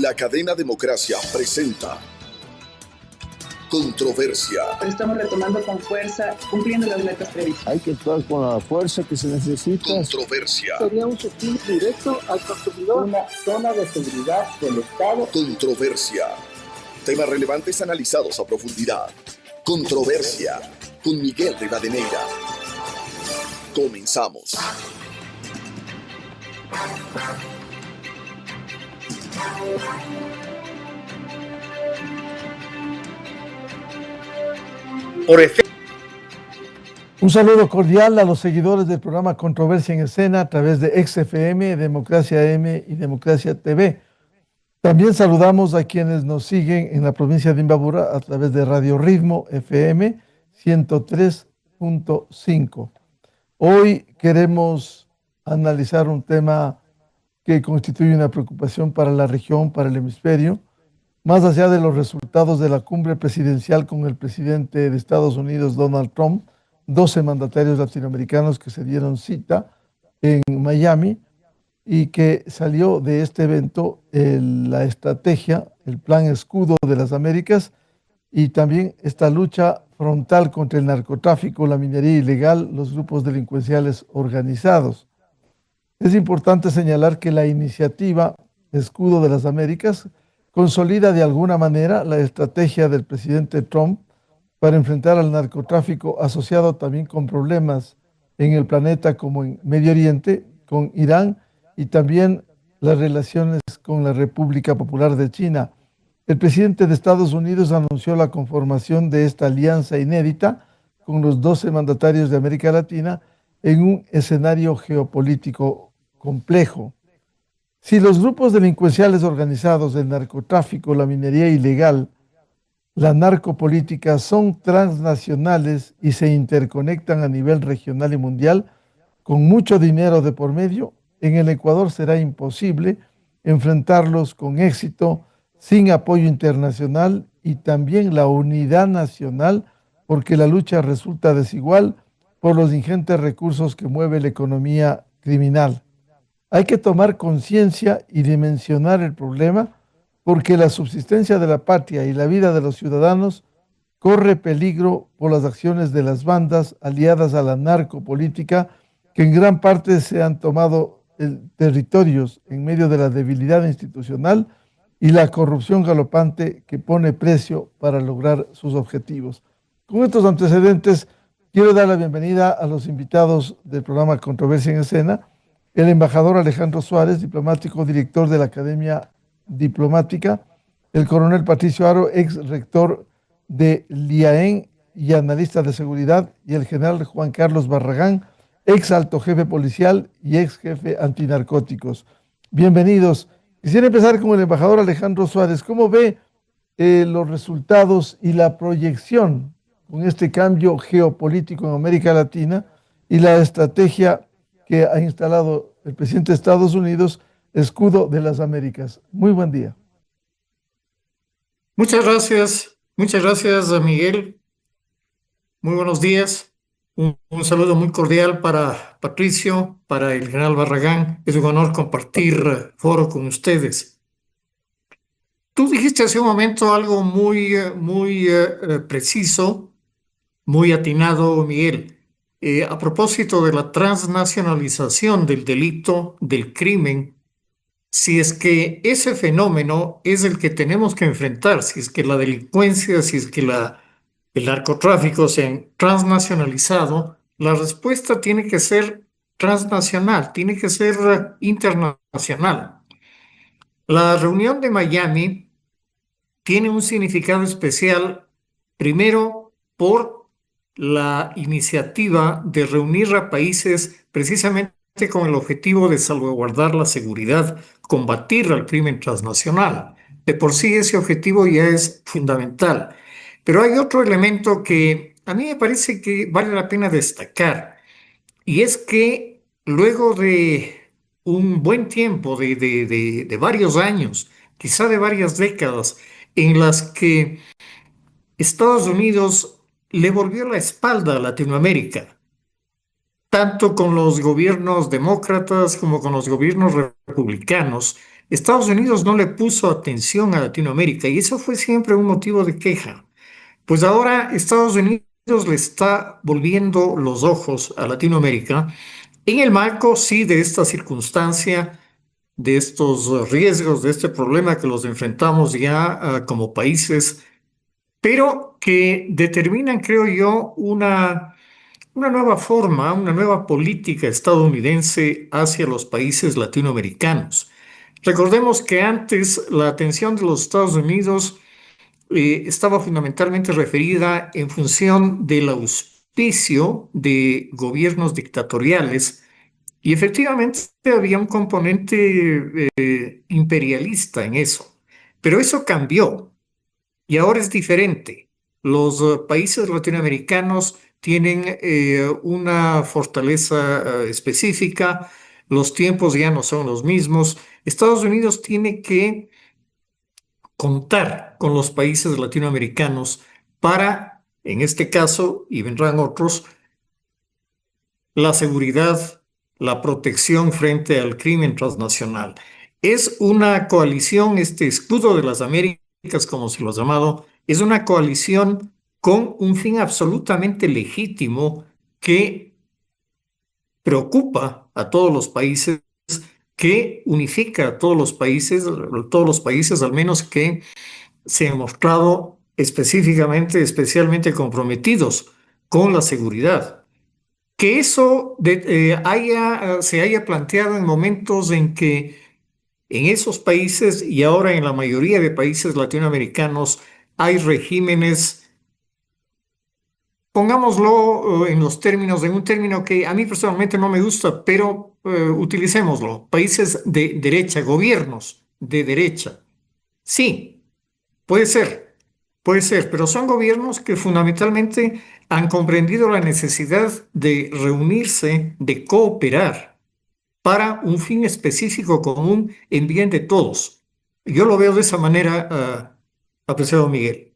La cadena Democracia presenta Controversia. Estamos retomando con fuerza, cumpliendo las metas previstas. Hay que actuar con la fuerza que se necesita. Controversia. Sería un subsidio directo al consumidor. Una zona de seguridad del Estado. Controversia. Temas relevantes analizados a profundidad. Controversia. Con Miguel Rivadeneira. Comenzamos. Un saludo cordial a los seguidores del programa Controversia en Escena a través de XFM, Democracia M y Democracia TV. También saludamos a quienes nos siguen en la provincia de Imbabura a través de Radio Ritmo FM 103.5. Hoy queremos analizar un tema que constituye una preocupación para la región, para el hemisferio, más allá de los resultados de la cumbre presidencial con el presidente de Estados Unidos, Donald Trump, 12 mandatarios latinoamericanos que se dieron cita en Miami y que salió de este evento la estrategia, el plan escudo de las Américas y también esta lucha frontal contra el narcotráfico, la minería ilegal, los grupos delincuenciales organizados. Es importante señalar que la iniciativa Escudo de las Américas consolida de alguna manera la estrategia del presidente Trump para enfrentar al narcotráfico asociado también con problemas en el planeta como en Medio Oriente, con Irán y también las relaciones con la República Popular de China. El presidente de Estados Unidos anunció la conformación de esta alianza inédita con los 12 mandatarios de América Latina en un escenario geopolítico complejo. Si los grupos delincuenciales organizados, el narcotráfico, la minería ilegal, la narcopolítica son transnacionales y se interconectan a nivel regional y mundial, con mucho dinero de por medio, en el Ecuador será imposible enfrentarlos con éxito, sin apoyo internacional y también la unidad nacional, porque la lucha resulta desigual por los ingentes recursos que mueve la economía criminal. Hay que tomar conciencia y dimensionar el problema porque la subsistencia de la patria y la vida de los ciudadanos corre peligro por las acciones de las bandas aliadas a la narcopolítica que en gran parte se han tomado territorios en medio de la debilidad institucional y la corrupción galopante que pone precio para lograr sus objetivos. Con estos antecedentes, quiero dar la bienvenida a los invitados del programa Controversia en Escena, el embajador Alejandro Suárez, diplomático director de la Academia Diplomática, el coronel Patricio Haro, ex rector de l'IAEN y analista de seguridad, y el general Juan Carlos Barragán, ex alto jefe policial y ex jefe antinarcóticos. Bienvenidos. Quisiera empezar con el embajador Alejandro Suárez. ¿Cómo ve los resultados y la proyección con este cambio geopolítico en América Latina y la estrategia que ha instalado el presidente de Estados Unidos, Escudo de las Américas? Muy buen día. Muchas gracias, Miguel. Muy buenos días. Un saludo muy cordial para Patricio, para el general Barragán. Es un honor compartir foro con ustedes. Tú dijiste hace un momento algo muy preciso, muy atinado, Miguel. A propósito de la transnacionalización del delito, del crimen, si es que ese fenómeno es el que tenemos que enfrentar, si es que la delincuencia, si es que el narcotráfico se han transnacionalizado, la respuesta tiene que ser transnacional, tiene que ser internacional. La reunión de Miami tiene un significado especial, primero por la iniciativa de reunir a países precisamente con el objetivo de salvaguardar la seguridad, combatir al crimen transnacional. De por sí ese objetivo ya es fundamental. Pero hay otro elemento que a mí me parece que vale la pena destacar, y es que luego de un buen tiempo, de varios años, quizá de varias décadas, en las que Estados Unidos le volvió la espalda a Latinoamérica, tanto con los gobiernos demócratas como con los gobiernos republicanos, Estados Unidos no le puso atención a Latinoamérica y eso fue siempre un motivo de queja. Pues ahora Estados Unidos le está volviendo los ojos a Latinoamérica en el marco, sí, de esta circunstancia, de estos riesgos, de este problema que los enfrentamos ya como países, pero que determinan, creo yo, una nueva forma, una nueva política estadounidense hacia los países latinoamericanos. Recordemos que antes la atención de los Estados Unidos estaba fundamentalmente referida en función del auspicio de gobiernos dictatoriales y efectivamente había un componente imperialista en eso. Pero eso cambió. Y ahora es diferente. Los países latinoamericanos tienen una fortaleza específica, los tiempos ya no son los mismos. Estados Unidos tiene que contar con los países latinoamericanos para, en este caso, y vendrán otros, la seguridad, la protección frente al crimen transnacional. Es una coalición, este escudo de las Américas, como se lo ha llamado, es una coalición con un fin absolutamente legítimo que preocupa a todos los países, que unifica a todos los países al menos que se han mostrado especialmente comprometidos con la seguridad. Que eso se haya planteado en momentos en que en esos países y ahora en la mayoría de países latinoamericanos hay regímenes, pongámoslo en los términos, en un término que a mí personalmente no me gusta, pero utilicémoslo, países de derecha, gobiernos de derecha. Sí, puede ser, pero son gobiernos que fundamentalmente han comprendido la necesidad de reunirse, de cooperar para un fin específico común en bien de todos. Yo lo veo de esa manera, apreciado Miguel.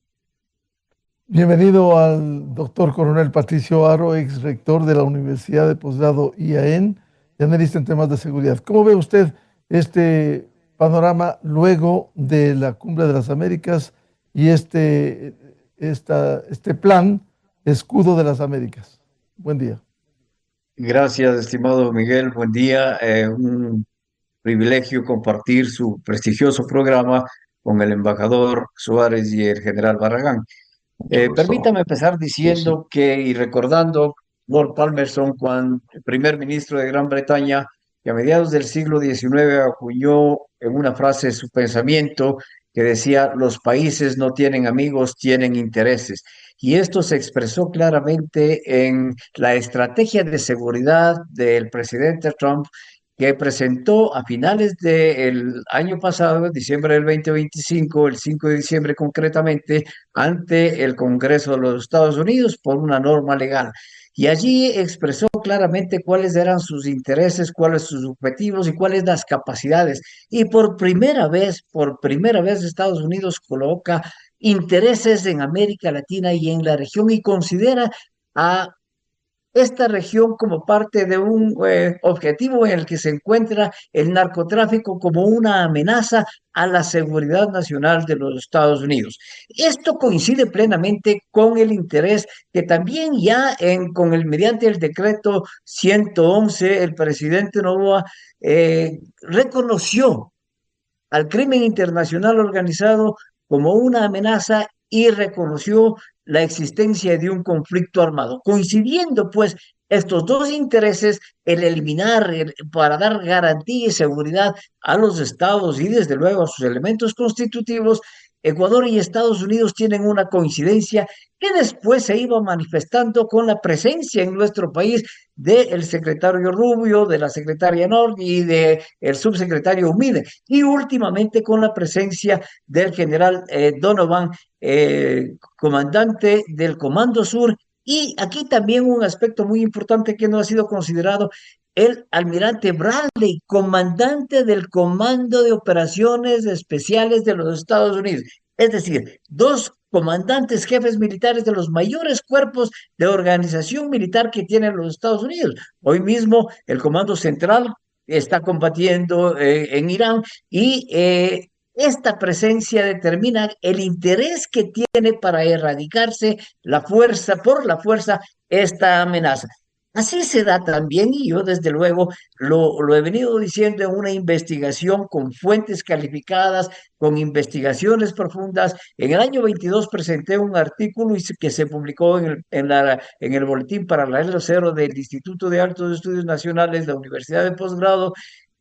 Bienvenido al doctor coronel Patricio Haro, ex rector de la Universidad de Posgrado IAEN y analista en temas de seguridad. ¿Cómo ve usted este panorama luego de la Cumbre de las Américas y este plan Escudo de las Américas? Buen día. Gracias, estimado Miguel. Buen día. Un privilegio compartir su prestigioso programa con el embajador Suárez y el general Barragán. Permítame empezar diciendo y recordando Lord Palmerston, cuando el primer ministro de Gran Bretaña, que a mediados del siglo XIX acuñó en una frase su pensamiento que decía: los países no tienen amigos, tienen intereses. Y esto se expresó claramente en la estrategia de seguridad del presidente Trump, que presentó a finales del año pasado, diciembre del 2025, el 5 de diciembre concretamente, ante el Congreso de los Estados Unidos por una norma legal. Y allí expresó claramente cuáles eran sus intereses, cuáles sus objetivos y cuáles las capacidades. Y por primera vez, Estados Unidos coloca intereses en América Latina y en la región y considera a esta región como parte de un objetivo en el que se encuentra el narcotráfico como una amenaza a la seguridad nacional de los Estados Unidos. Esto coincide plenamente con el interés que también mediante el decreto 111, el presidente Noboa reconoció al crimen internacional organizado como una amenaza y reconoció la existencia de un conflicto armado. Coincidiendo, pues, estos dos intereses, para dar garantía y seguridad a los estados y, desde luego, a sus elementos constitutivos, Ecuador y Estados Unidos tienen una coincidencia que después se iba manifestando con la presencia en nuestro país del secretario Rubio, de la secretaria Nord y del subsecretario Humide, y últimamente con la presencia del general Donovan, comandante del Comando Sur, y aquí también un aspecto muy importante que no ha sido considerado: el almirante Bradley, comandante del Comando de Operaciones Especiales de los Estados Unidos. Es decir, dos comandantes jefes militares de los mayores cuerpos de organización militar que tienen los Estados Unidos. Hoy mismo el Comando Central está combatiendo en Irán y esta presencia determina el interés que tiene para erradicarse por la fuerza, esta amenaza. Así se da también, y yo desde luego lo he venido diciendo en una investigación con fuentes calificadas, con investigaciones profundas. En el año 22 presenté un artículo que se publicó en el Boletín Paralelo Cero del Instituto de Altos Estudios Nacionales, la Universidad de Posgrado,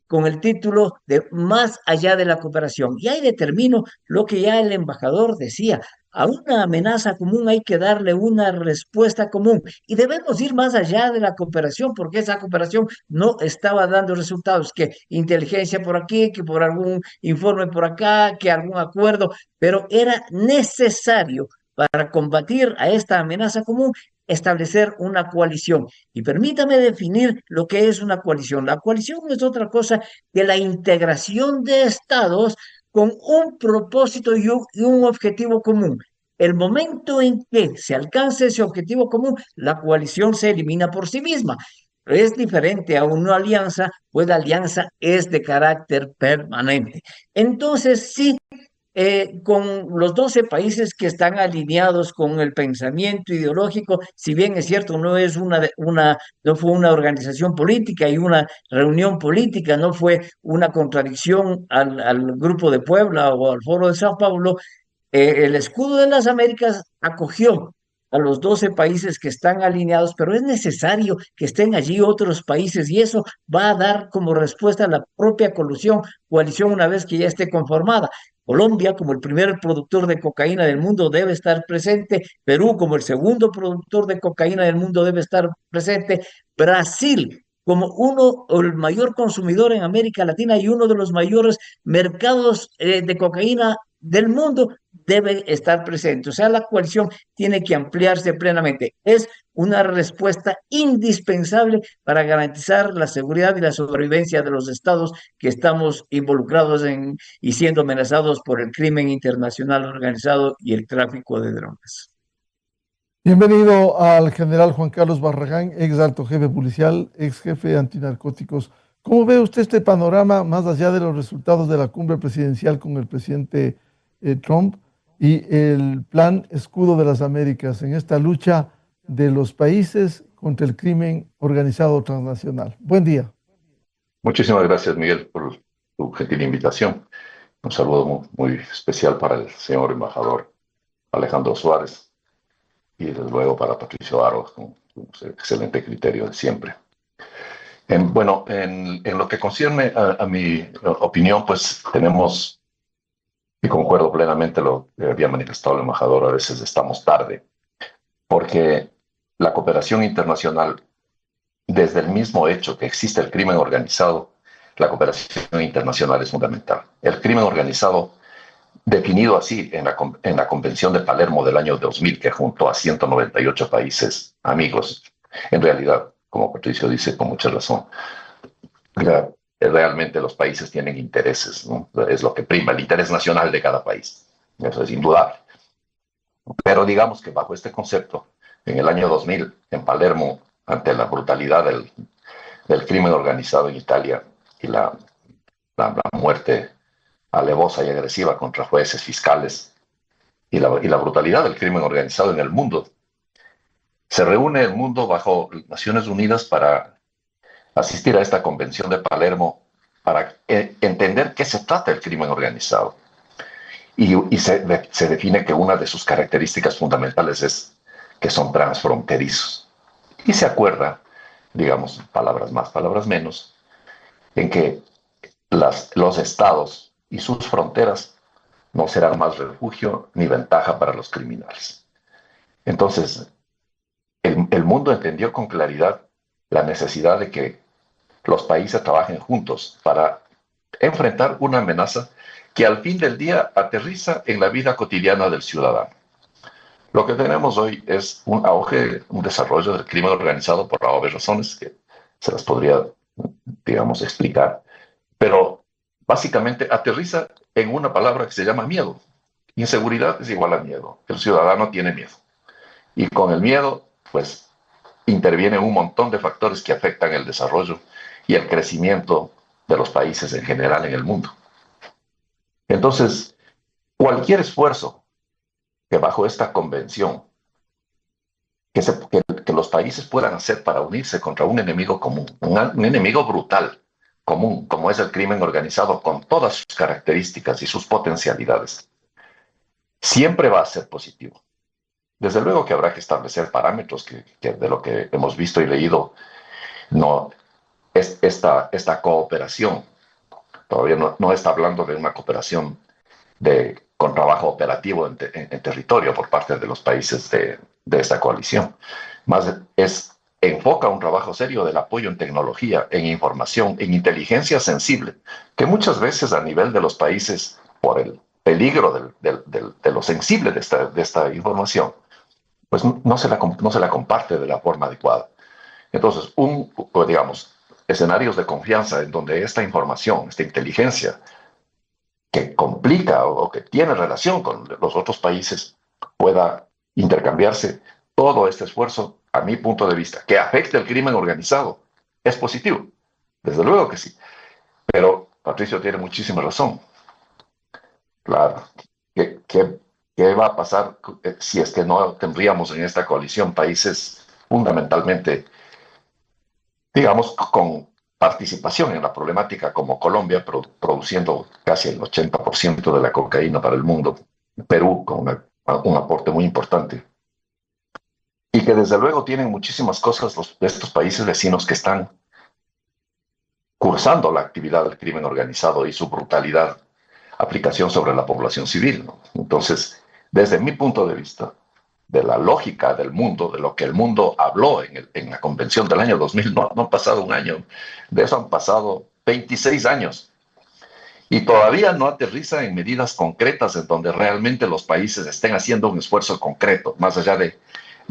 con el título de Más allá de la cooperación. Y ahí determino lo que ya el embajador decía. A una amenaza común hay que darle una respuesta común y debemos ir más allá de la cooperación porque esa cooperación no estaba dando resultados, que inteligencia por aquí, que por algún informe por acá, que algún acuerdo, pero era necesario para combatir a esta amenaza común establecer una coalición. Y permítame definir lo que es una coalición. La coalición no es otra cosa que la integración de estados con un propósito y un objetivo común. El momento en que se alcance ese objetivo común, la coalición se elimina por sí misma. Es diferente a una alianza, pues la alianza es de carácter permanente. Entonces, sí, con los 12 países que están alineados con el pensamiento ideológico, si bien es cierto, no fue una organización política y una reunión política, no fue una contradicción al Grupo de Puebla o al Foro de Sao Paulo, el Escudo de las Américas acogió a los 12 países que están alineados, pero es necesario que estén allí otros países y eso va a dar como respuesta a la propia coalición una vez que ya esté conformada. Colombia, como el primer productor de cocaína del mundo, debe estar presente. Perú, como el segundo productor de cocaína del mundo, debe estar presente. Brasil, como el mayor consumidor en América Latina y uno de los mayores mercados de cocaína del mundo, debe estar presente. O sea, la coalición tiene que ampliarse plenamente. Es una respuesta indispensable para garantizar la seguridad y la sobrevivencia de los estados que estamos involucrados y siendo amenazados por el crimen internacional organizado y el tráfico de drogas. Bienvenido al general Juan Carlos Barragán, ex alto jefe policial, ex jefe de antinarcóticos. ¿Cómo ve usted este panorama más allá de los resultados de la cumbre presidencial con el presidente Trump y el plan Escudo de las Américas en esta lucha de los países contra el crimen organizado transnacional? Buen día. Muchísimas gracias, Miguel, por tu gentil invitación. Un saludo muy especial para el señor embajador Alejandro Suárez y desde luego para Patricio Aros, con su excelente criterio de siempre. En lo que concierne a mi opinión, pues tenemos, y concuerdo plenamente lo que había manifestado el embajador, a veces estamos tarde, porque la cooperación internacional, desde el mismo hecho que existe el crimen organizado, la cooperación internacional es fundamental. El crimen organizado, definido así en la Convención de Palermo del año 2000, que juntó a 198 países amigos, en realidad, como Patricio dice con mucha razón, realmente los países tienen intereses, ¿no? Es lo que prima, el interés nacional de cada país. Eso es indudable. Pero digamos que bajo este concepto, en el año 2000, en Palermo, ante la brutalidad del crimen organizado en Italia y la muerte alevosa y agresiva contra jueces, fiscales y la brutalidad del crimen organizado en el mundo, se reúne el mundo bajo Naciones Unidas para asistir a esta convención de Palermo para entender qué se trata el crimen organizado. Y se define que una de sus características fundamentales es que son transfronterizos. Y se acuerda, digamos, palabras más, palabras menos, en que los estados y sus fronteras no serán más refugio ni ventaja para los criminales. Entonces, el mundo entendió con claridad la necesidad de que los países trabajen juntos para enfrentar una amenaza que al fin del día aterriza en la vida cotidiana del ciudadano. Lo que tenemos hoy es un auge, un desarrollo del crimen organizado por obvias razones que se las podría, digamos, explicar, pero básicamente aterriza en una palabra que se llama miedo. Inseguridad es igual a miedo. El ciudadano tiene miedo. Y con el miedo, pues, intervienen un montón de factores que afectan el desarrollo y el crecimiento de los países en general en el mundo. Entonces, cualquier esfuerzo que bajo esta convención que los países puedan hacer para unirse contra un enemigo común, un enemigo brutal, común, como es el crimen organizado, con todas sus características y sus potencialidades, siempre va a ser positivo. Desde luego que habrá que establecer parámetros que de lo que hemos visto y leído, no es esta cooperación. Todavía no está hablando de una cooperación con trabajo operativo en territorio por parte de los países de esta coalición. Más enfoca un trabajo serio del apoyo en tecnología, en información, en inteligencia sensible, que muchas veces a nivel de los países, por el peligro de lo sensible de esta información, pues no se la comparte de la forma adecuada. Entonces, digamos, escenarios de confianza en donde esta información, esta inteligencia, que complica o que tiene relación con los otros países, pueda intercambiarse, todo este esfuerzo, a mi punto de vista, que afecte al crimen organizado, es positivo. Desde luego que sí. Pero Patricio tiene muchísima razón. Claro. ¿Qué va a pasar si es que no tendríamos en esta coalición países fundamentalmente, digamos, con participación en la problemática como Colombia, produciendo casi el 80% de la cocaína para el mundo, Perú con un aporte muy importante, y que desde luego tienen muchísimas cosas de estos países vecinos que están cursando la actividad del crimen organizado y su brutalidad, aplicación sobre la población civil, ¿no? Entonces, desde mi punto de vista, de la lógica del mundo, de lo que el mundo habló en la convención del año 2000, no ha pasado un año, de eso han pasado 26 años, y todavía no aterriza en medidas concretas en donde realmente los países estén haciendo un esfuerzo concreto, más allá de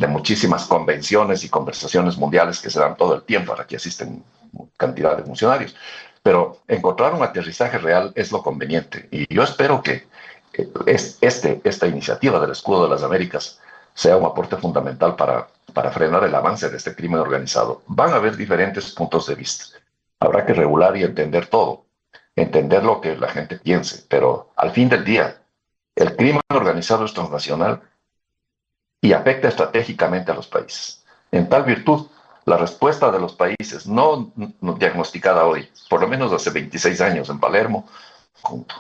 muchísimas convenciones y conversaciones mundiales que se dan todo el tiempo, a la que asisten cantidad de funcionarios. Pero encontrar un aterrizaje real es lo conveniente, y yo espero que esta iniciativa del Escudo de las Américas sea un aporte fundamental para frenar el avance de este crimen organizado. Van a haber diferentes puntos de vista. Habrá que regular y entender todo, entender lo que la gente piense, pero al fin del día, el crimen organizado es transnacional y afecta estratégicamente a los países. En tal virtud, la respuesta de los países, no diagnosticada hoy, por lo menos hace 26 años en Palermo, junto.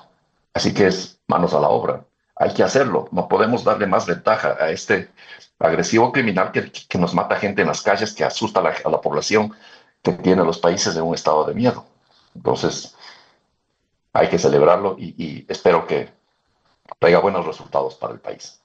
Así que es manos a la obra. Hay que hacerlo. No podemos darle más ventaja a este agresivo criminal que nos mata gente en las calles, que asusta a la población, que tiene a los países en un estado de miedo. Entonces, hay que celebrarlo y espero que traiga buenos resultados para el país.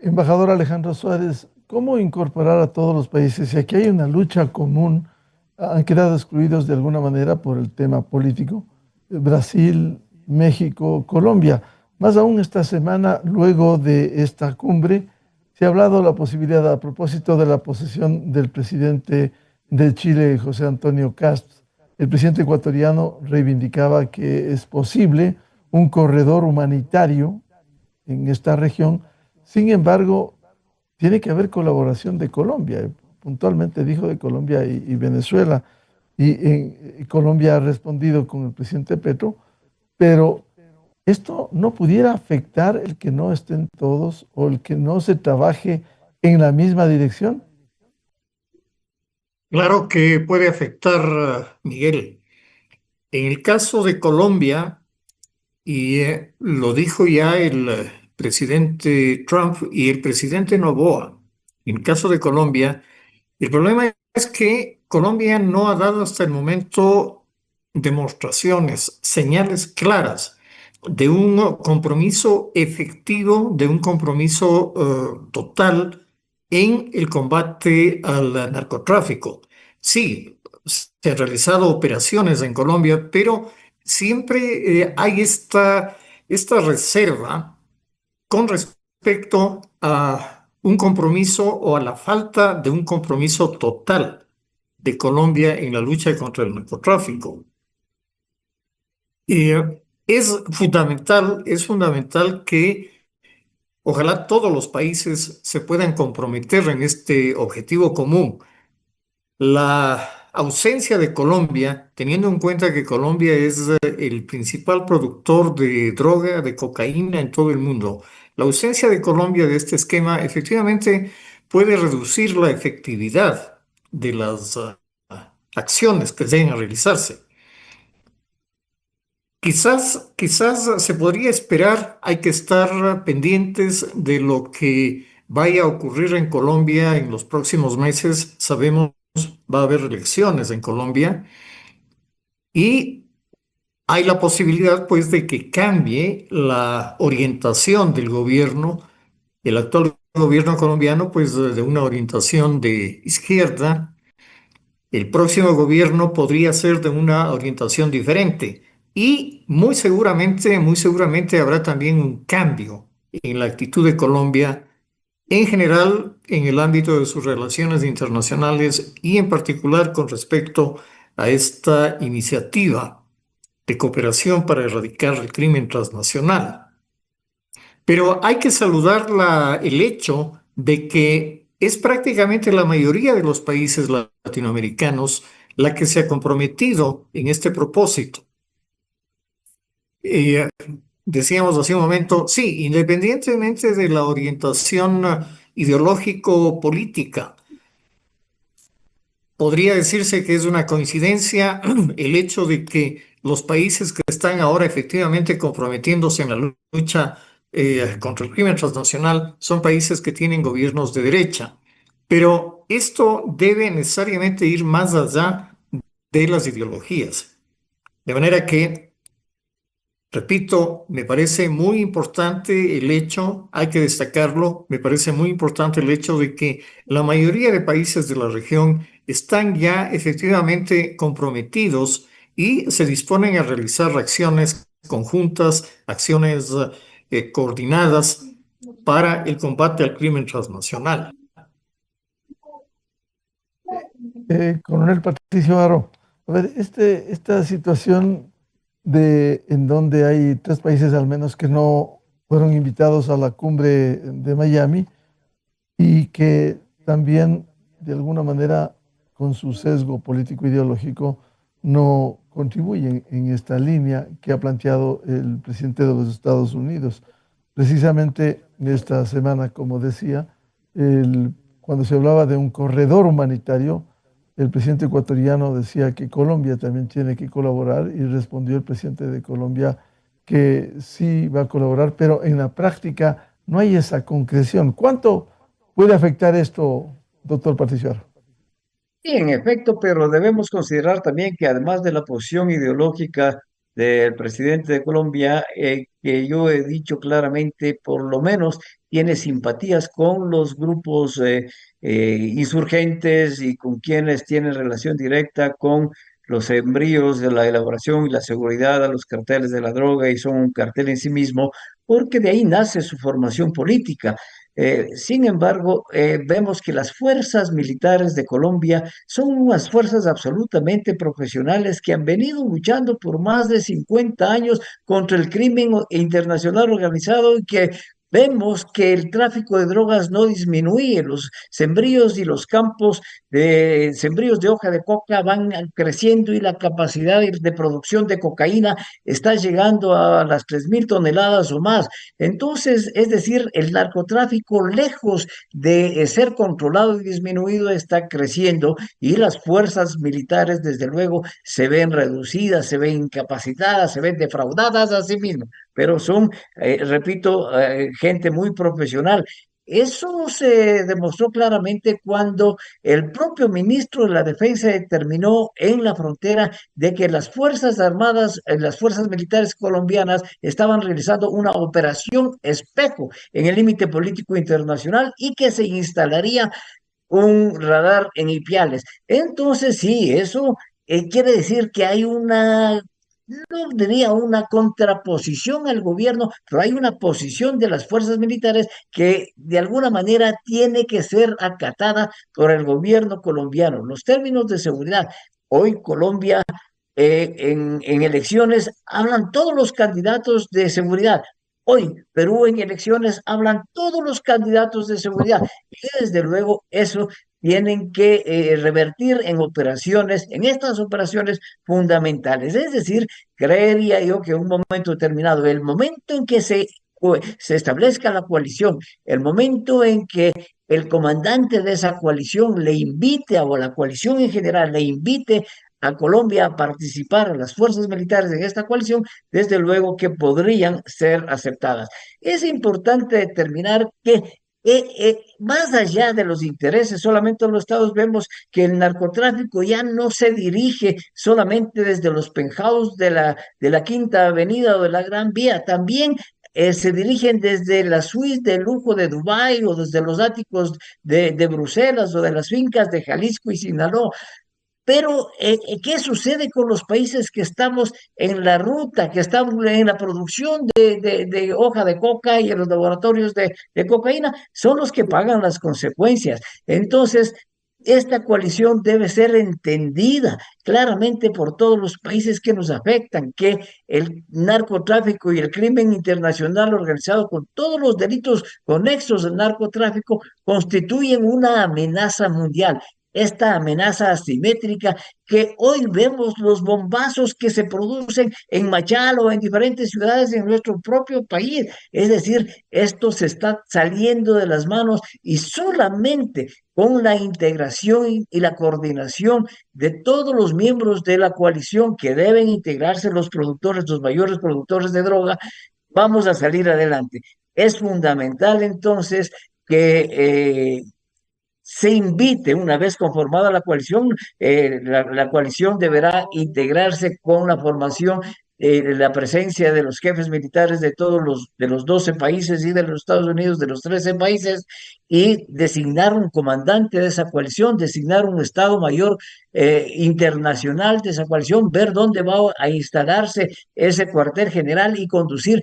Embajador Alejandro Suárez, ¿cómo incorporar a todos los países? Si aquí hay una lucha común, han quedado excluidos de alguna manera por el tema político. Brasil, México, Colombia. Más aún esta semana, luego de esta cumbre, se ha hablado de la posibilidad, a propósito de la posesión del presidente de Chile, José Antonio Kast. El presidente ecuatoriano reivindicaba que es posible un corredor humanitario en esta región. Sin embargo, tiene que haber colaboración de Colombia. Puntualmente dijo de Colombia y Venezuela. Y Colombia ha respondido con el presidente Petro, pero esto no pudiera afectar el que no estén todos o el que no se trabaje en la misma dirección. Claro que puede afectar, Miguel. En el caso de Colombia, y lo dijo ya el presidente Trump y el presidente Noboa, en el caso de Colombia, el problema es que Colombia no ha dado hasta el momento demostraciones, señales claras de un compromiso efectivo, de un compromiso total en el combate al narcotráfico. Sí, se han realizado operaciones en Colombia, pero siempre hay esta reserva con respecto a un compromiso o a la falta de un compromiso total de Colombia en la lucha contra el narcotráfico. Es fundamental que ojalá todos los países se puedan comprometer en este objetivo común. La ausencia de Colombia, teniendo en cuenta que Colombia es el principal productor de droga, de cocaína en todo el mundo, la ausencia de Colombia de este esquema efectivamente puede reducir la efectividad de las acciones que deben realizarse. Quizás se podría esperar, hay que estar pendientes de lo que vaya a ocurrir en Colombia en los próximos meses. Sabemos va a haber elecciones en Colombia y hay la posibilidad, pues, de que cambie la orientación del gobierno, el actual gobierno colombiano, pues, de una orientación de izquierda. El próximo gobierno podría ser de una orientación diferente y muy seguramente habrá también un cambio en la actitud de Colombia en general en el ámbito de sus relaciones internacionales y en particular con respecto a esta iniciativa de cooperación para erradicar el crimen transnacional. Pero hay que saludar el hecho de que es prácticamente la mayoría de los países latinoamericanos la que se ha comprometido en este propósito. Decíamos hace un momento, sí, independientemente de la orientación ideológico-política, podría decirse que es una coincidencia el hecho de que los países que están ahora efectivamente comprometiéndose en la lucha contra el crimen transnacional son países que tienen gobiernos de derecha. Pero esto debe necesariamente ir más allá de las ideologías. De manera que, repito, me parece muy importante el hecho, hay que destacarlo, me parece muy importante el hecho de que la mayoría de países de la región están ya efectivamente comprometidos y se disponen a realizar acciones conjuntas, acciones coordinadas para el combate al crimen transnacional. Coronel Patricio Aro, a ver, esta situación en donde hay 3 países al menos que no fueron invitados a la cumbre de Miami y que también de alguna manera con su sesgo político ideológico no contribuyen en esta línea que ha planteado el presidente de los Estados Unidos. Precisamente esta semana, como decía, cuando se hablaba de un corredor humanitario, el presidente ecuatoriano decía que Colombia también tiene que colaborar y respondió el presidente de Colombia que sí va a colaborar, pero en la práctica no hay esa concreción. ¿Cuánto puede afectar esto, doctor Patricio Aro? Sí, en efecto, pero debemos considerar también que además de la posición ideológica del presidente de Colombia, que yo he dicho claramente, por lo menos tiene simpatías con los grupos insurgentes y con quienes tienen relación directa con los embrios de la elaboración y la seguridad a los carteles de la droga y son un cartel en sí mismo, porque de ahí nace su formación política. Sin embargo, vemos que las fuerzas militares de Colombia son unas fuerzas absolutamente profesionales que han venido luchando por más de 50 años contra el crimen internacional organizado y que vemos que el tráfico de drogas no disminuye, los sembríos y los campos de sembríos de hoja de coca van creciendo y la capacidad de producción de cocaína está llegando a las 3.000 toneladas o más. Entonces, es decir, el narcotráfico, lejos de ser controlado y disminuido, está creciendo y las fuerzas militares, desde luego, se ven reducidas, se ven incapacitadas, se ven defraudadas a sí mismas, pero son, repito, gente muy profesional. Eso se demostró claramente cuando el propio ministro de la Defensa determinó en la frontera de que las Fuerzas Armadas, las Fuerzas Militares colombianas estaban realizando una operación espejo en el límite político internacional y que se instalaría un radar en Ipiales. Entonces, sí, eso quiere decir que hay no diría una contraposición al gobierno, pero hay una posición de las fuerzas militares que de alguna manera tiene que ser acatada por el gobierno colombiano. Los términos de seguridad. Hoy Colombia en elecciones hablan todos los candidatos de seguridad. Hoy, Perú en elecciones hablan todos los candidatos de seguridad y desde luego eso tienen que revertir en operaciones, en estas operaciones fundamentales. Es decir, creería yo que en un momento determinado, el momento en que se establezca la coalición, el momento en que el comandante de esa coalición le invite, o la coalición en general le invite a Colombia a participar, a las fuerzas militares en esta coalición, desde luego que podrían ser aceptadas. Es importante determinar que más allá de los intereses, solamente los estados vemos que el narcotráfico ya no se dirige solamente desde los penthouse de la Quinta Avenida o de la Gran Vía, también se dirigen desde la suite de lujo de Dubái o desde los áticos de Bruselas o de las fincas de Jalisco y Sinaloa. Pero, ¿qué sucede con los países que estamos en la ruta, que estamos en la producción de hoja de coca y en los laboratorios de cocaína? Son los que pagan las consecuencias. Entonces, esta coalición debe ser entendida claramente por todos los países que nos afectan, que el narcotráfico y el crimen internacional organizado con todos los delitos conexos al narcotráfico constituyen una amenaza mundial, esta amenaza asimétrica que hoy vemos los bombazos que se producen en Machala o en diferentes ciudades en nuestro propio país. Es decir, esto se está saliendo de las manos y solamente con la integración y la coordinación de todos los miembros de la coalición que deben integrarse los productores, los mayores productores de droga, vamos a salir adelante. Es fundamental entonces que se invite, una vez conformada la coalición, la coalición deberá integrarse con la formación, la presencia de los jefes militares de todos de los 12 países y de los Estados Unidos de los 13 países y designar un comandante de esa coalición, designar un Estado Mayor internacional de esa coalición, ver dónde va a instalarse ese cuartel general y conducir,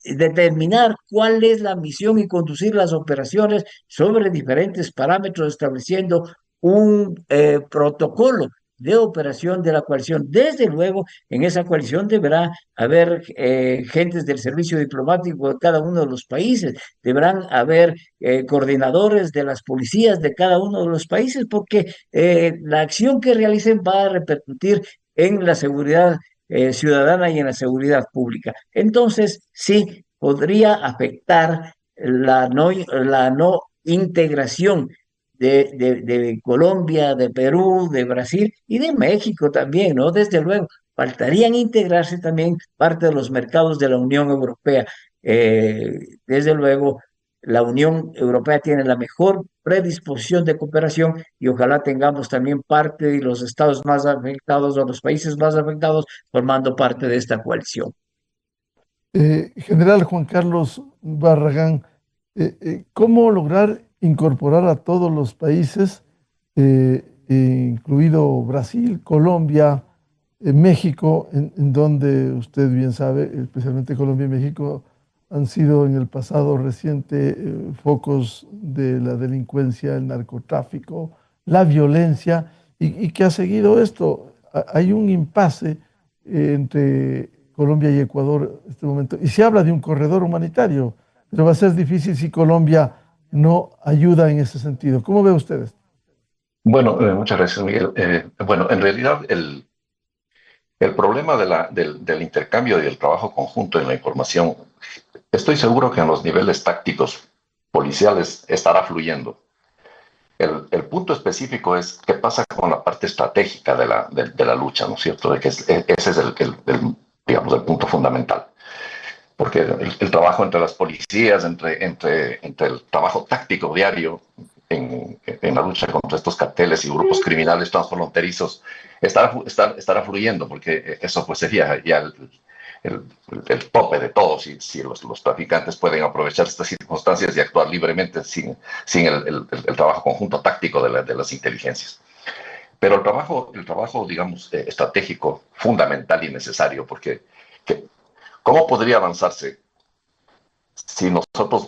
determinar cuál es la misión y conducir las operaciones sobre diferentes parámetros, estableciendo un protocolo de operación de la coalición. Desde luego, en esa coalición deberá haber gentes del servicio diplomático de cada uno de los países, deberán haber coordinadores de las policías de cada uno de los países, porque la acción que realicen va a repercutir en la seguridad ciudadana y en la seguridad pública. Entonces, sí, podría afectar la no integración de Colombia, de Perú, de Brasil y de México también, ¿no? Desde luego, faltarían integrarse también parte de los mercados de la Unión Europea. Desde luego, la Unión Europea tiene la mejor predisposición de cooperación y ojalá tengamos también parte de los estados más afectados o los países más afectados formando parte de esta coalición. General Juan Carlos Barragán, ¿cómo lograr incorporar a todos los países, incluido Brasil, Colombia, México, en donde usted bien sabe, especialmente Colombia y México, han sido en el pasado reciente focos de la delincuencia, el narcotráfico, la violencia, y que ha seguido esto? Hay un impasse entre Colombia y Ecuador en este momento, y se habla de un corredor humanitario, pero va a ser difícil si Colombia no ayuda en ese sentido. ¿Cómo ve ustedes? Bueno, muchas gracias, Miguel. Bueno, en realidad el problema del intercambio y el trabajo conjunto en la información, estoy seguro que en los niveles tácticos policiales estará fluyendo. El punto específico es qué pasa con la parte estratégica de la lucha, ¿no es cierto? De que ese es digamos, el punto fundamental. Porque el trabajo entre las policías, entre el trabajo táctico diario en la lucha contra estos carteles y grupos criminales transfronterizos estará fluyendo, porque eso pues sería ya el tope de todo, si los traficantes pueden aprovechar estas circunstancias y actuar libremente sin el trabajo conjunto táctico de las inteligencias. Pero el trabajo, digamos, estratégico, fundamental y necesario, porque ¿cómo podría avanzarse si nosotros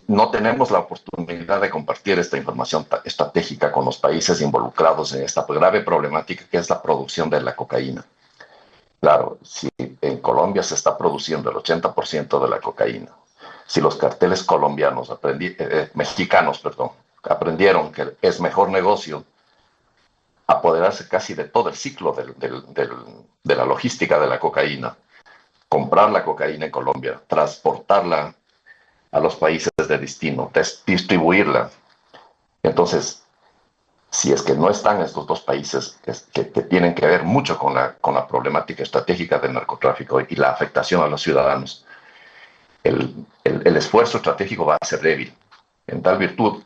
no tenemos la oportunidad de compartir esta información estratégica con los países involucrados en esta grave problemática que es la producción de la cocaína? Claro, si en Colombia se está produciendo el 80% de la cocaína, si los carteles colombianos, mexicanos, perdón, aprendieron que es mejor negocio apoderarse casi de todo el ciclo de la logística de la cocaína, comprar la cocaína en Colombia, transportarla a los países de destino, distribuirla. Entonces, si es que no están estos dos países que tienen que ver mucho con la problemática estratégica del narcotráfico y la afectación a los ciudadanos, el esfuerzo estratégico va a ser débil. En tal virtud,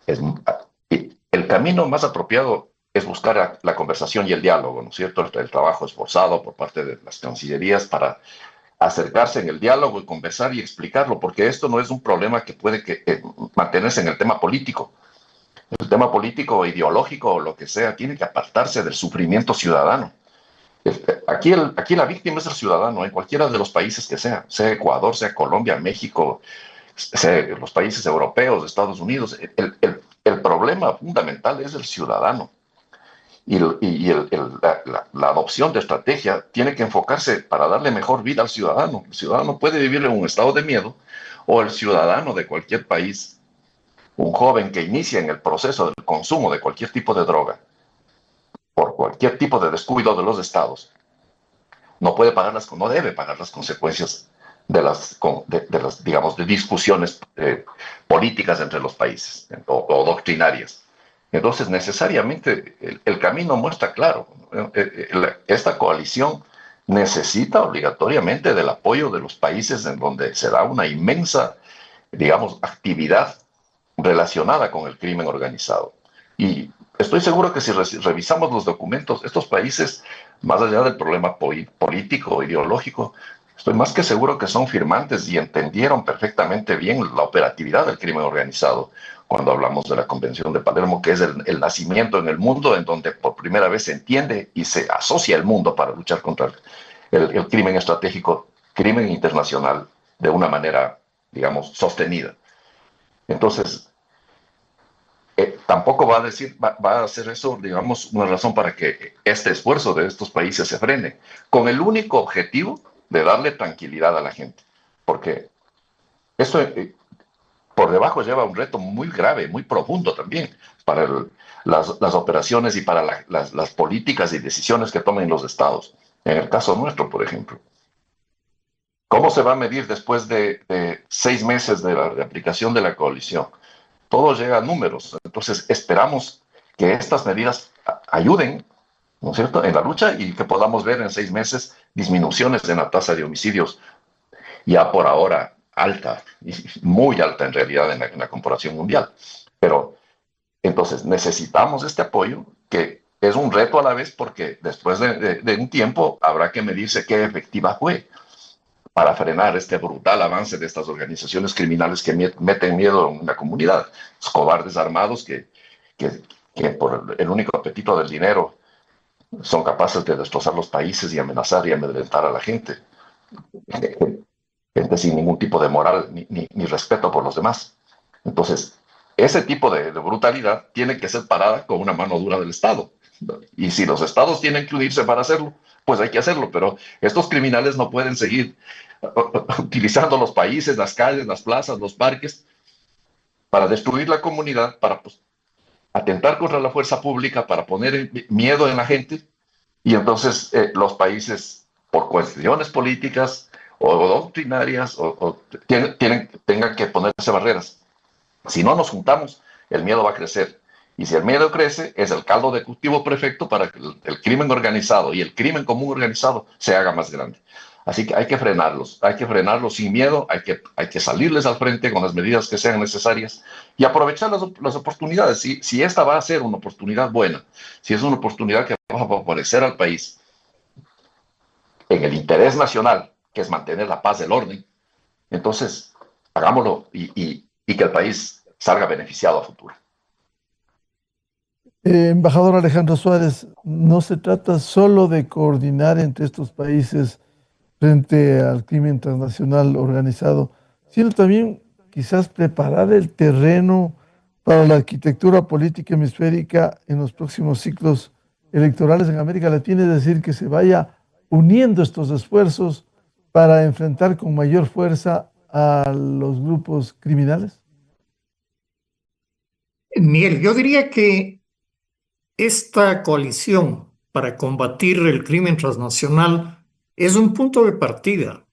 el camino más apropiado es buscar la conversación y el diálogo, ¿no es cierto? El trabajo esforzado por parte de las cancillerías para acercarse en el diálogo y conversar y explicarlo, porque esto no es un problema que puede mantenerse en el tema político. El tema político o ideológico o lo que sea tiene que apartarse del sufrimiento ciudadano. Aquí la víctima es el ciudadano, en cualquiera de los países que sea Ecuador, sea Colombia, México, sea los países europeos, Estados Unidos. El problema fundamental es el ciudadano. Y la adopción de estrategia tiene que enfocarse para darle mejor vida al ciudadano. El ciudadano puede vivir en un estado de miedo, o el ciudadano de cualquier país, un joven que inicia en el proceso del consumo de cualquier tipo de droga, por cualquier tipo de descuido de los estados, no debe pagar las consecuencias de las digamos, de discusiones políticas entre los países o doctrinarias. Entonces, necesariamente, el camino muestra claro. Esta coalición necesita obligatoriamente del apoyo de los países en donde se da una inmensa, digamos, actividad relacionada con el crimen organizado. Y estoy seguro que si revisamos los documentos, estos países, más allá del problema político o ideológico, estoy más que seguro que son firmantes y entendieron perfectamente bien la operatividad del crimen organizado cuando hablamos de la Convención de Palermo, que es el nacimiento en el mundo en donde por primera vez se entiende y se asocia el mundo para luchar contra el crimen estratégico, crimen internacional, de una manera, digamos, sostenida. Entonces, tampoco va a hacer eso, digamos, una razón para que este esfuerzo de estos países se frene, con el único objetivo de darle tranquilidad a la gente. Porque esto por debajo lleva un reto muy grave, muy profundo también, para las operaciones y para las políticas y decisiones que tomen los estados. En el caso nuestro, por ejemplo. ¿Cómo se va a medir después de 6 meses de aplicación de la coalición? Todo llega a números. Entonces, esperamos que estas medidas ayuden, ¿no es cierto?, en la lucha y que podamos ver en 6 meses disminuciones en la tasa de homicidios, ya por ahora alta, muy alta en realidad en la comparación mundial. Pero, entonces, necesitamos este apoyo, que es un reto a la vez, porque después de un tiempo habrá que medirse qué efectiva fue para frenar este brutal avance de estas organizaciones criminales que meten miedo en la comunidad. Los cobardes armados que por el único apetito del dinero son capaces de destrozar los países y amenazar y amedrentar a la gente. Gente sin ningún tipo de moral ni respeto por los demás. Entonces, ese tipo de brutalidad tiene que ser parada con una mano dura del Estado. Y si los estados tienen que unirse para hacerlo, pues hay que hacerlo, pero estos criminales no pueden seguir utilizando los países, las calles, las plazas, los parques, para destruir la comunidad, para atentar contra la fuerza pública, para poner miedo en la gente, y entonces los países, por cuestiones políticas o doctrinarias, tengan que ponerse barreras. Si no nos juntamos, el miedo va a crecer. Y si el miedo crece, es el caldo de cultivo perfecto para que el crimen organizado y el crimen común organizado se haga más grande. Así que hay que frenarlos sin miedo, hay que salirles al frente con las medidas que sean necesarias y aprovechar las oportunidades. Si esta va a ser una oportunidad buena, si es una oportunidad que va a favorecer al país en el interés nacional, que es mantener la paz del orden, entonces hagámoslo y que el país salga beneficiado a futuro. Embajador Alejandro Suárez, no se trata solo de coordinar entre estos países frente al crimen transnacional organizado, sino también quizás preparar el terreno para la arquitectura política hemisférica en los próximos ciclos electorales en América Latina, es decir, que se vaya uniendo estos esfuerzos para enfrentar con mayor fuerza a los grupos criminales? Miguel, yo diría que esta coalición para combatir el crimen transnacional es un punto de partida.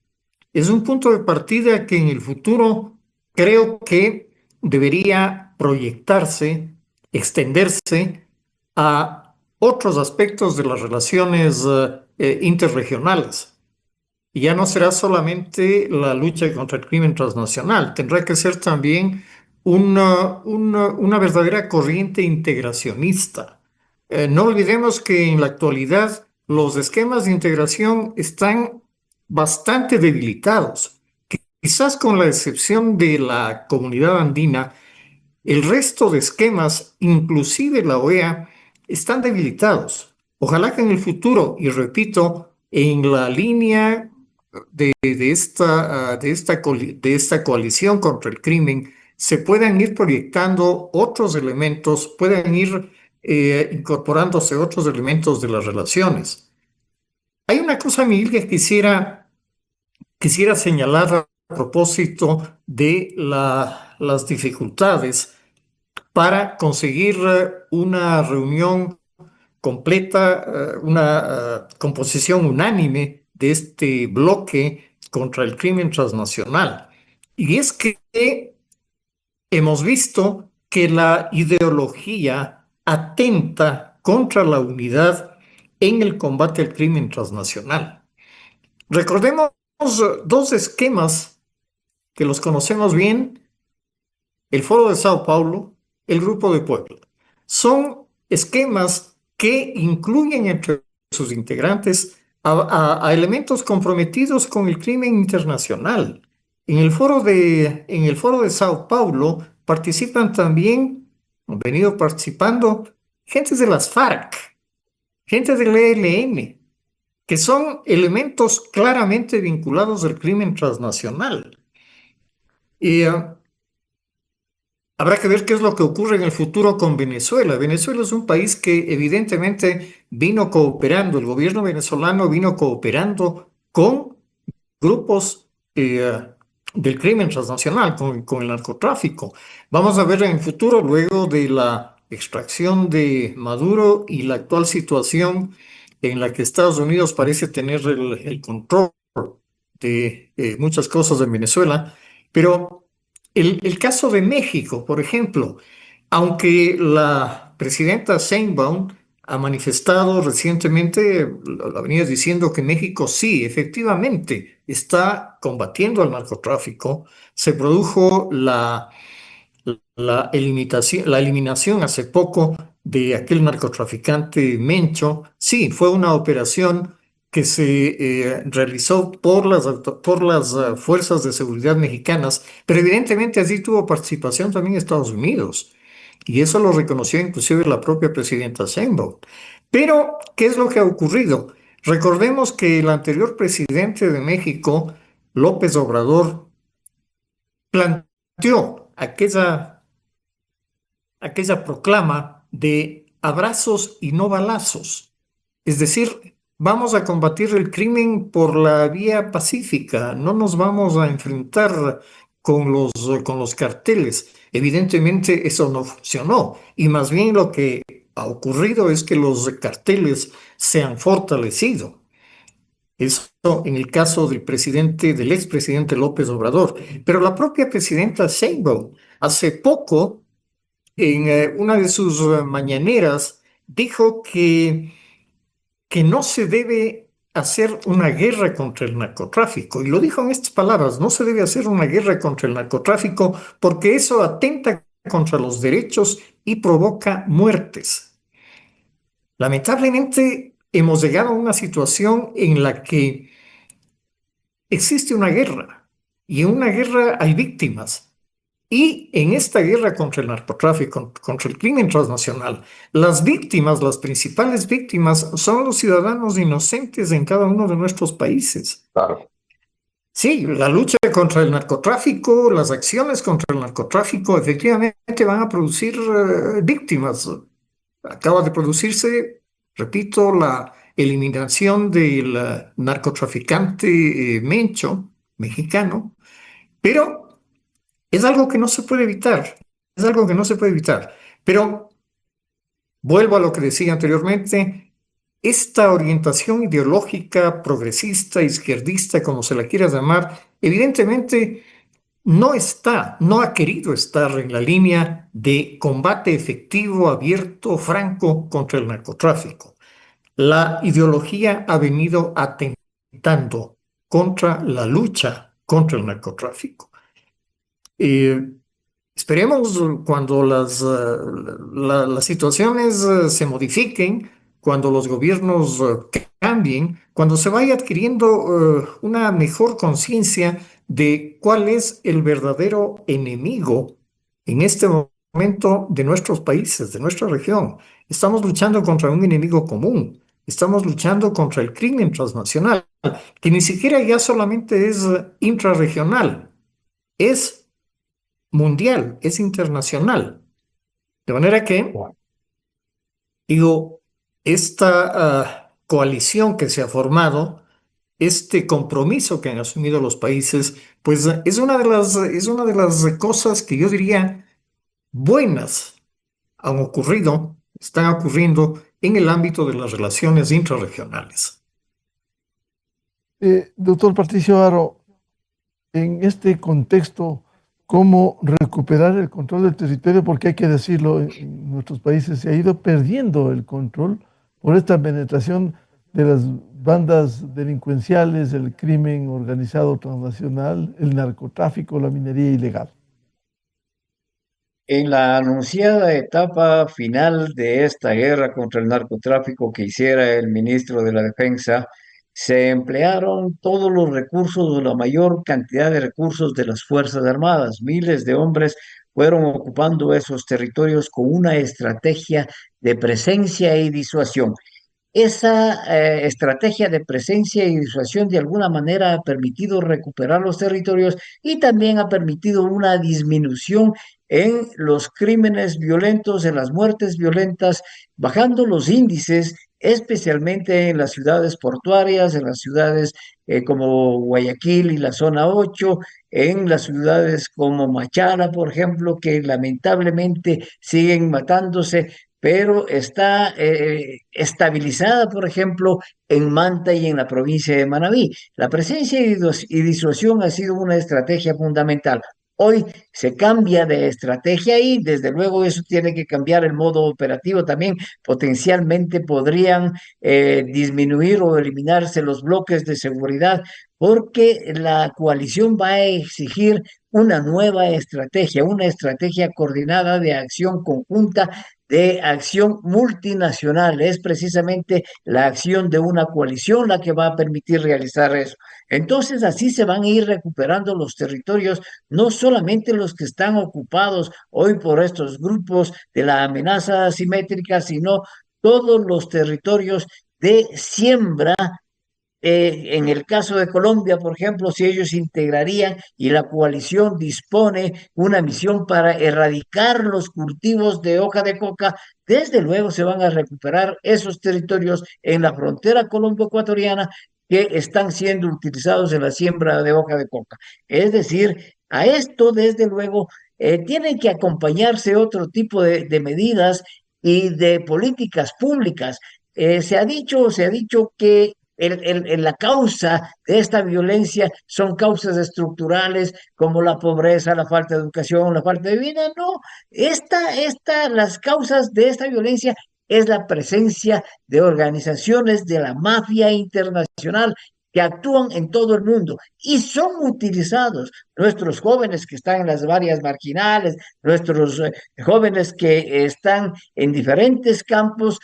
Es un punto de partida que en el futuro creo que debería proyectarse, extenderse a otros aspectos de las relaciones interregionales. Y ya no será solamente la lucha contra el crimen transnacional, tendrá que ser también una verdadera corriente integracionista. No olvidemos que en la actualidad los esquemas de integración están bastante debilitados. Quizás con la excepción de la comunidad andina, el resto de esquemas, inclusive la OEA, están debilitados. Ojalá que en el futuro, y repito, en la línea de esta coalición contra el crimen, se puedan ir proyectando otros elementos, puedan ir incorporándose otros elementos de las relaciones. Hay una cosa, Miguel, que quisiera señalar a propósito de las dificultades para conseguir una reunión completa, una composición unánime de este bloque contra el crimen transnacional. Y es que hemos visto que la ideología atenta contra la unidad en el combate al crimen transnacional. Recordemos dos esquemas que los conocemos bien: el Foro de Sao Paulo, el Grupo de Puebla. Son esquemas que incluyen entre sus integrantes a elementos comprometidos con el crimen internacional. En el foro de Sao Paulo participan también, han venido participando, gentes de las FARC, gente del ELN, que son elementos claramente vinculados al crimen transnacional. Y habrá que ver qué es lo que ocurre en el futuro con Venezuela. Venezuela es un país que evidentemente vino cooperando, el gobierno venezolano vino cooperando con grupos del crimen transnacional, con el narcotráfico. Vamos a ver en el futuro, luego de la extracción de Maduro y la actual situación en la que Estados Unidos parece tener el control de muchas cosas en Venezuela, pero el caso de México, por ejemplo, aunque la presidenta Sheinbaum ha manifestado recientemente, lo venía diciendo, que México sí, efectivamente, está combatiendo al narcotráfico, se produjo la eliminación hace poco de aquel narcotraficante Mencho. Sí, fue una operación que se realizó por las fuerzas de seguridad mexicanas, pero evidentemente allí tuvo participación también Estados Unidos. Y eso lo reconoció inclusive la propia presidenta Sheinbaum. Pero, ¿qué es lo que ha ocurrido? Recordemos que el anterior presidente de México, López Obrador, planteó aquella proclama de abrazos y no balazos. Es decir, vamos a combatir el crimen por la vía pacífica, no nos vamos a enfrentar con los carteles. Evidentemente eso no funcionó, y más bien lo que ha ocurrido es que los carteles se han fortalecido. Eso en el caso del expresidente López Obrador. Pero la propia presidenta Sheinbaum hace poco, en una de sus mañaneras, dijo que no se debe hacer una guerra contra el narcotráfico. Y lo dijo en estas palabras: no se debe hacer una guerra contra el narcotráfico porque eso atenta contra los derechos y provoca muertes. Lamentablemente, hemos llegado a una situación en la que existe una guerra, y en una guerra hay víctimas. Y en esta guerra contra el narcotráfico, contra el crimen transnacional, las víctimas, las principales víctimas, son los ciudadanos inocentes en cada uno de nuestros países. Claro. Sí, la lucha contra el narcotráfico, las acciones contra el narcotráfico, efectivamente van a producir víctimas. Acaba de producirse, repito, eliminación del narcotraficante Mencho, mexicano, pero es algo que no se puede evitar, es algo que no se puede evitar. Pero vuelvo a lo que decía anteriormente, esta orientación ideológica, progresista, izquierdista, como se la quiera llamar, evidentemente no ha querido estar en la línea de combate efectivo, abierto, franco contra el narcotráfico. La ideología ha venido atentando contra la lucha contra el narcotráfico. Eh, Esperemos cuando las situaciones se modifiquen, cuando los gobiernos cambien, cuando se vaya adquiriendo una mejor conciencia de cuál es el verdadero enemigo en este momento de nuestros países, de nuestra región. Estamos luchando contra un enemigo común, estamos luchando contra el crimen transnacional, que ni siquiera ya solamente es intrarregional, es mundial, es internacional. De manera que, digo, esta coalición que se ha formado, este compromiso que han asumido los países, pues es una de las cosas que yo diría buenas han ocurrido, están ocurriendo en el ámbito de las relaciones intrarregionales. Doctor Patricio Aro, en este contexto, ¿cómo recuperar el control del territorio? Porque hay que decirlo, en nuestros países se ha ido perdiendo el control por esta penetración de las bandas delincuenciales, el crimen organizado transnacional, el narcotráfico, la minería ilegal. En la anunciada etapa final de esta guerra contra el narcotráfico que hiciera el ministro de la Defensa, se emplearon todos los recursos o la mayor cantidad de recursos de las Fuerzas Armadas. Miles de hombres fueron ocupando esos territorios con una estrategia de presencia y disuasión. Esa estrategia de presencia y disuasión de alguna manera ha permitido recuperar los territorios y también ha permitido una disminución en los crímenes violentos, en las muertes violentas, bajando los índices, especialmente en las ciudades portuarias, en las ciudades como Guayaquil y la zona 8, en las ciudades como Machala, por ejemplo, que lamentablemente siguen matándose, pero está estabilizada, por ejemplo, en Manta y en la provincia de Manabí. La presencia y disuasión ha sido una estrategia fundamental. Hoy se cambia de estrategia y desde luego eso tiene que cambiar el modo operativo también. Potencialmente podrían disminuir o eliminarse los bloques de seguridad porque la coalición va a exigir una estrategia coordinada de acción conjunta, de acción multinacional. Es precisamente la acción de una coalición la que va a permitir realizar eso. Entonces, así se van a ir recuperando los territorios, no solamente los que están ocupados hoy por estos grupos de la amenaza asimétrica, sino todos los territorios de siembra. En el caso de Colombia, por ejemplo, si ellos integrarían y la coalición dispone una misión para erradicar los cultivos de hoja de coca, desde luego se van a recuperar esos territorios en la frontera colombo-ecuatoriana que están siendo utilizados en la siembra de hoja de coca. Es decir, a esto, desde luego, tienen que acompañarse otro tipo de medidas y de políticas públicas. Se ha dicho que la causa de esta violencia son causas estructurales como la pobreza, la falta de educación, la falta de vida. No, las causas de esta violencia es la presencia de organizaciones de la mafia internacional que actúan en todo el mundo y son utilizados nuestros jóvenes que están en las áreas marginales, nuestros jóvenes que están en diferentes campos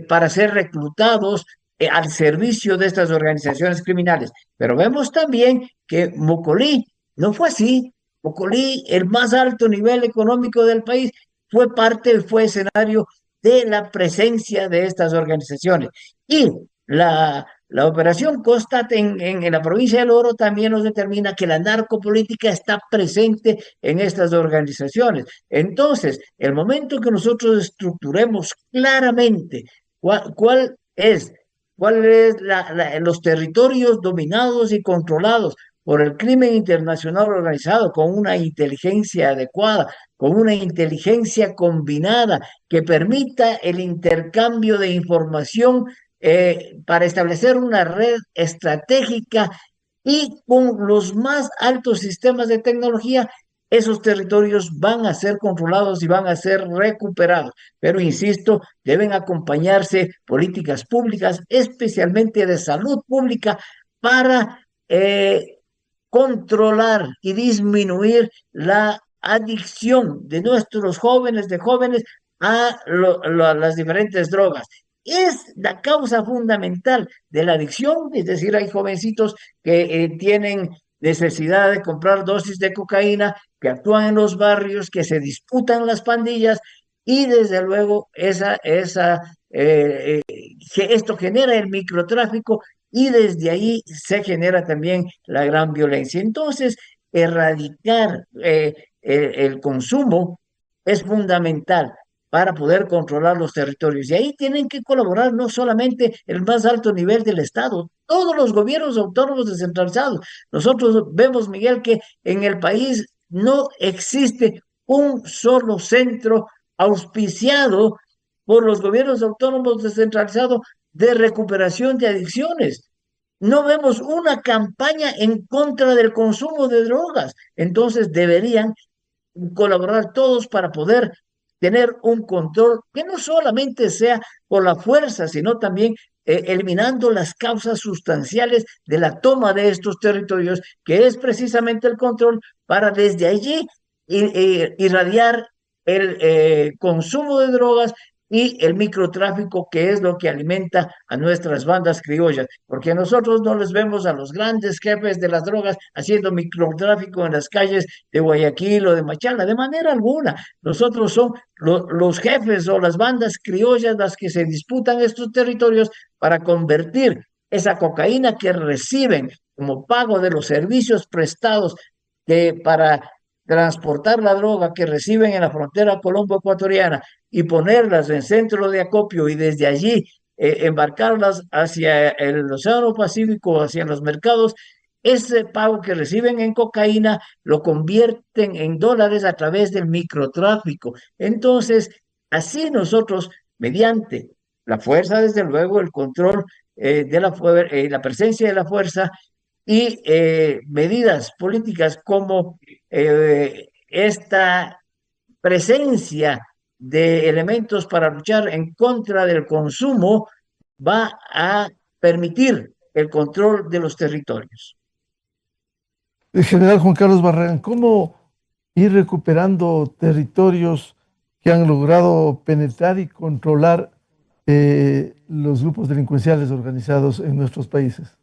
para ser reclutados al servicio de estas organizaciones criminales. Pero vemos también que Mocolí no fue así. Mocolí, el más alto nivel económico del país, fue escenario de la presencia de estas organizaciones. Y la operación Constat en la provincia del Oro también nos determina que la narcopolítica está presente en estas organizaciones. Entonces, el momento que nosotros estructuremos claramente cuál es cuáles los territorios dominados y controlados por el crimen internacional organizado, con una inteligencia adecuada, con una inteligencia combinada que permita el intercambio de información para establecer una red estratégica y con los más altos sistemas de tecnología, esos territorios van a ser controlados y van a ser recuperados. Pero insisto, deben acompañarse políticas públicas, especialmente de salud pública, para controlar y disminuir la adicción de nuestros jóvenes a las diferentes drogas. Es la causa fundamental de la adicción, es decir, hay jovencitos que tienen necesidad de comprar dosis de cocaína, que actúan en los barrios, que se disputan las pandillas y desde luego esto genera el microtráfico y desde ahí se genera también la gran violencia. Entonces, erradicar el consumo es fundamental para poder controlar los territorios. Y ahí tienen que colaborar no solamente el más alto nivel del Estado, todos los gobiernos autónomos descentralizados. Nosotros vemos, Miguel, que en el país no existe un solo centro auspiciado por los gobiernos autónomos descentralizados de recuperación de adicciones. No vemos una campaña en contra del consumo de drogas. Entonces deberían colaborar todos para poder tener un control que no solamente sea por la fuerza, sino también eliminando las causas sustanciales de la toma de estos territorios, que es precisamente el control para desde allí irradiar el consumo de drogas y el microtráfico, que es lo que alimenta a nuestras bandas criollas, porque nosotros no les vemos a los grandes jefes de las drogas haciendo microtráfico en las calles de Guayaquil o de Machala, de manera alguna. Nosotros son los jefes o las bandas criollas las que se disputan estos territorios para convertir esa cocaína que reciben como pago de los servicios prestados para transportar la droga que reciben en la frontera colombo-ecuatoriana y ponerlas en centro de acopio y desde allí embarcarlas hacia el Océano Pacífico, hacia los mercados. Ese pago que reciben en cocaína lo convierten en dólares a través del microtráfico. Entonces, así nosotros, mediante la fuerza, desde luego, el control la presencia de la fuerza y medidas políticas como esta presencia de elementos para luchar en contra del consumo, va a permitir el control de los territorios. El general Juan Carlos Barragán, ¿cómo ir recuperando territorios que han logrado penetrar y controlar los grupos delincuenciales organizados en nuestros países?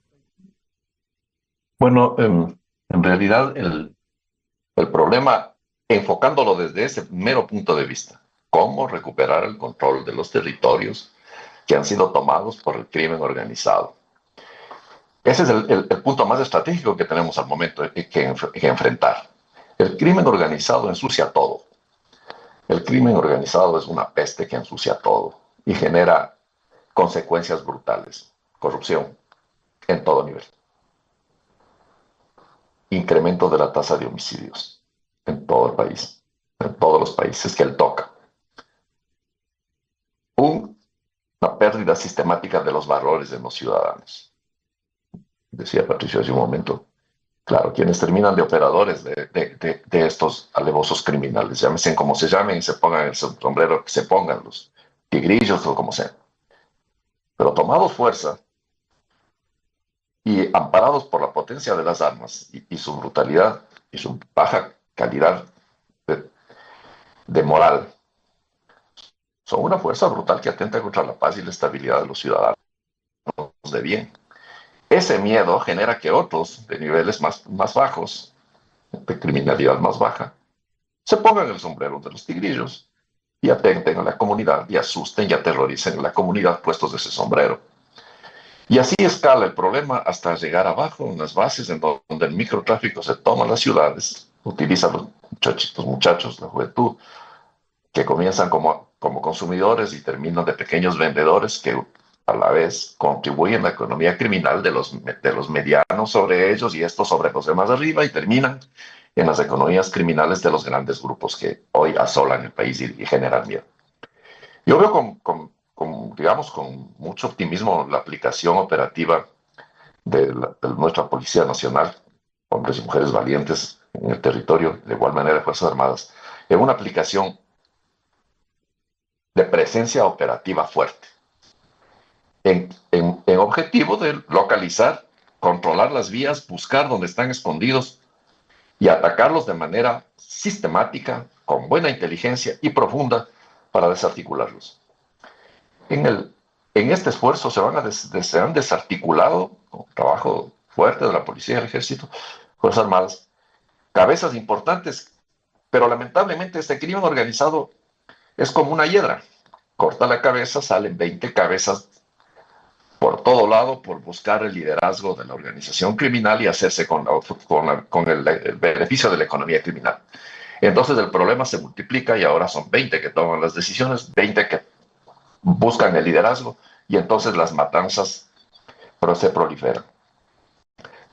Bueno, en realidad el problema, enfocándolo desde ese mero punto de vista, cómo recuperar el control de los territorios que han sido tomados por el crimen organizado. Ese es el punto más estratégico que tenemos al momento que enfrentar. El crimen organizado ensucia todo. El crimen organizado es una peste que ensucia todo y genera consecuencias brutales. Corrupción en todo nivel. Incremento de la tasa de homicidios en todo el país, en todos los países que él toca. Una pérdida sistemática de los valores de los ciudadanos. Decía Patricio hace un momento, claro, quienes terminan de operadores de estos alevosos criminales, llámense como se llamen y se pongan el sombrero que se pongan, los tigrillos o como sea. Pero tomados fuerza y amparados por la potencia de las armas y su brutalidad y su baja calidad de moral, son una fuerza brutal que atenta contra la paz y la estabilidad de los ciudadanos de bien. Ese miedo genera que otros de niveles más bajos, de criminalidad más baja, se pongan el sombrero de los tigrillos y atenten a la comunidad y asusten y aterroricen a la comunidad puestos de ese sombrero. Y así escala el problema hasta llegar abajo, en las bases, en donde el microtráfico se toma las ciudades, utiliza a los muchachos, la juventud, que comienzan como consumidores y terminan de pequeños vendedores que a la vez contribuyen a la economía criminal de los medianos sobre ellos y estos sobre los demás arriba y terminan en las economías criminales de los grandes grupos que hoy asolan el país y generan miedo. Yo veo digamos, con mucho optimismo la aplicación operativa de nuestra Policía Nacional, hombres y mujeres valientes en el territorio, de igual manera de Fuerzas Armadas, en una aplicación de presencia operativa fuerte, en objetivo de localizar, controlar las vías, buscar donde están escondidos y atacarlos de manera sistemática, con buena inteligencia y profunda para desarticularlos. En este esfuerzo se han desarticulado, con trabajo fuerte de la policía y el ejército, Fuerzas Armadas, cabezas importantes, pero lamentablemente este crimen organizado es como una hiedra. Corta la cabeza, salen 20 cabezas por todo lado por buscar el liderazgo de la organización criminal y hacerse con el beneficio de la economía criminal. Entonces el problema se multiplica y ahora son 20 que toman las decisiones, 20 que buscan el liderazgo y entonces las matanzas se proliferan.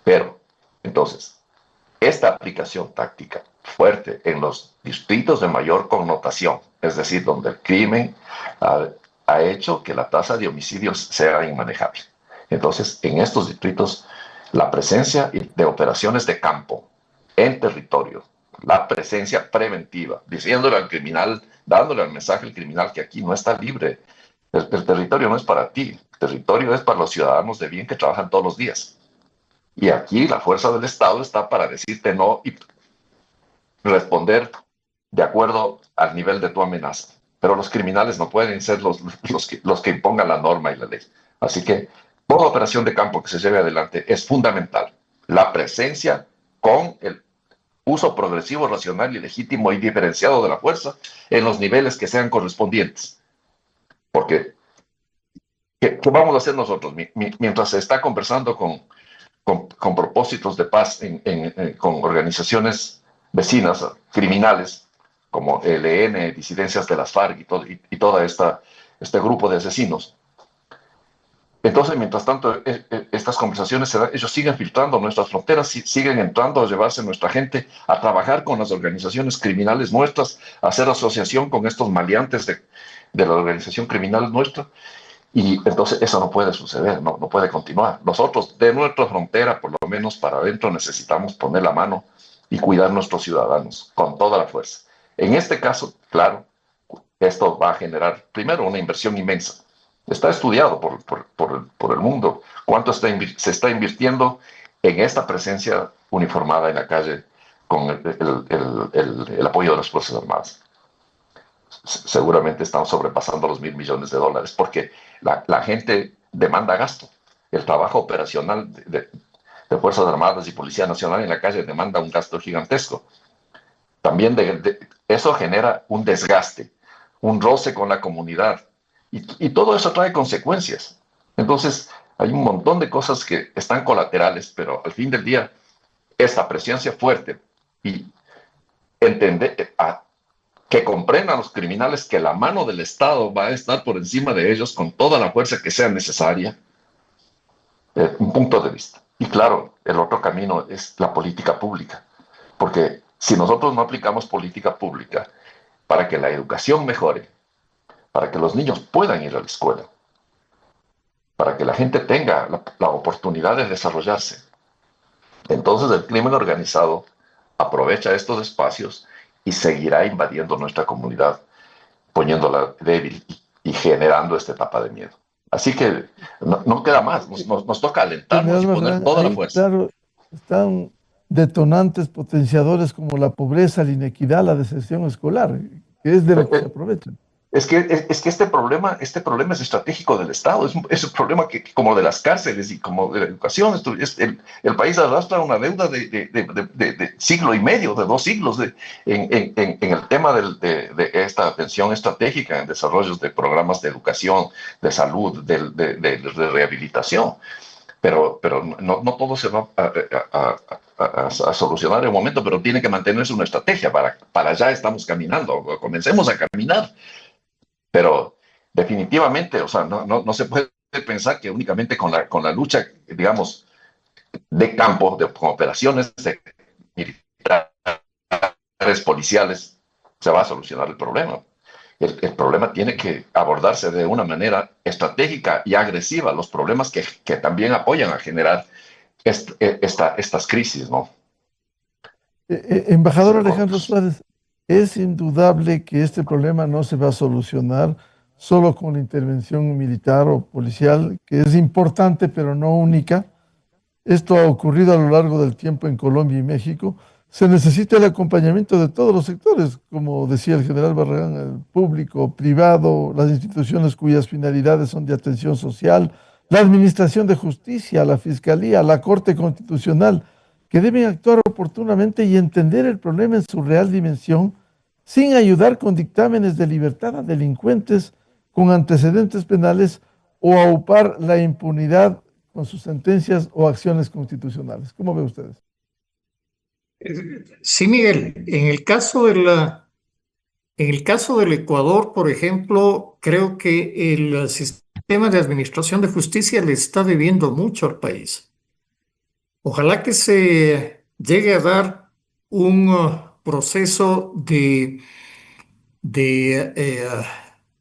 Pero, entonces, esta aplicación táctica fuerte en los distritos de mayor connotación, es decir, donde el crimen ha hecho que la tasa de homicidios sea inmanejable. Entonces, en estos distritos, la presencia de operaciones de campo en territorio, la presencia preventiva, diciéndole al criminal, dándole el mensaje al criminal que aquí no está libre. El territorio no es para ti, el territorio es para los ciudadanos de bien que trabajan todos los días. Y aquí la fuerza del Estado está para decirte no y responder de acuerdo al nivel de tu amenaza. Pero los criminales no pueden ser los que impongan la norma y la ley. Así que toda operación de campo que se lleve adelante es fundamental. La presencia con el uso progresivo, racional y legítimo y diferenciado de la fuerza en los niveles que sean correspondientes. Porque, ¿qué vamos a hacer nosotros? Mientras se está conversando con propósitos de paz con organizaciones vecinas, criminales, como ELN, disidencias de las FARC y todo este grupo de asesinos. Entonces, mientras tanto, estas conversaciones se dan, ellos siguen filtrando nuestras fronteras, siguen entrando a llevarse nuestra gente, a trabajar con las organizaciones criminales nuestras, a hacer asociación con estos maleantes de la organización criminal nuestra. Y entonces eso no puede suceder, no puede continuar. Nosotros, de nuestra frontera, por lo menos para adentro, necesitamos poner la mano y cuidar a nuestros ciudadanos con toda la fuerza. En este caso, claro, esto va a generar, primero, una inversión inmensa. Está estudiado por el mundo cuánto se está invirtiendo en esta presencia uniformada en la calle con el apoyo de las Fuerzas Armadas. Seguramente estamos sobrepasando los $1.000 millones, porque la gente demanda gasto. El trabajo operacional de Fuerzas Armadas y Policía Nacional en la calle demanda un gasto gigantesco. También eso genera un desgaste, un roce con la comunidad, y todo eso trae consecuencias. Entonces, hay un montón de cosas que están colaterales, pero al fin del día, esta presencia fuerte y entender que comprendan los criminales que la mano del Estado va a estar por encima de ellos con toda la fuerza que sea necesaria, un punto de vista. Y claro, el otro camino es la política pública, porque si nosotros no aplicamos política pública para que la educación mejore, para que los niños puedan ir a la escuela, para que la gente tenga la oportunidad de desarrollarse, entonces el crimen organizado aprovecha estos espacios y seguirá invadiendo nuestra comunidad, poniéndola débil y generando esta etapa de miedo. Así que no queda más, nos toca alentarnos y poner toda la fuerza. Claro, están detonantes, potenciadores como la pobreza, la inequidad, la deserción escolar, que es de lo que se aprovechan. Es que este problema es estratégico del Estado, es un problema como de las cárceles y como de la educación. El país arrastra una deuda de siglo y medio, de 2 siglos en el tema de esta atención estratégica en desarrollos de programas de educación, de salud, de rehabilitación. Pero no todo se va a solucionar en un momento, pero tiene que mantenerse una estrategia. Para allá estamos caminando, comencemos a caminar. Pero definitivamente, o sea, no se puede pensar que únicamente con la lucha, digamos, de campo, con operaciones de militares, policiales, se va a solucionar el problema. El problema tiene que abordarse de una manera estratégica y agresiva, los problemas que también apoyan a generar estas crisis, ¿no? Embajador Alejandro Suárez, es indudable que este problema no se va a solucionar solo con la intervención militar o policial, que es importante pero no única. Esto ha ocurrido a lo largo del tiempo en Colombia y México. Se necesita el acompañamiento de todos los sectores, como decía el general Barragán, el público, privado, las instituciones cuyas finalidades son de atención social, la Administración de Justicia, la Fiscalía, la Corte Constitucional, que deben actuar oportunamente y entender el problema en su real dimensión, sin ayudar con dictámenes de libertad a delincuentes con antecedentes penales o aupar la impunidad con sus sentencias o acciones constitucionales. ¿Cómo ven ustedes? Sí, Miguel, en el caso del Ecuador, por ejemplo, creo que el sistema de administración de justicia le está debiendo mucho al país. Ojalá que se llegue a dar un proceso de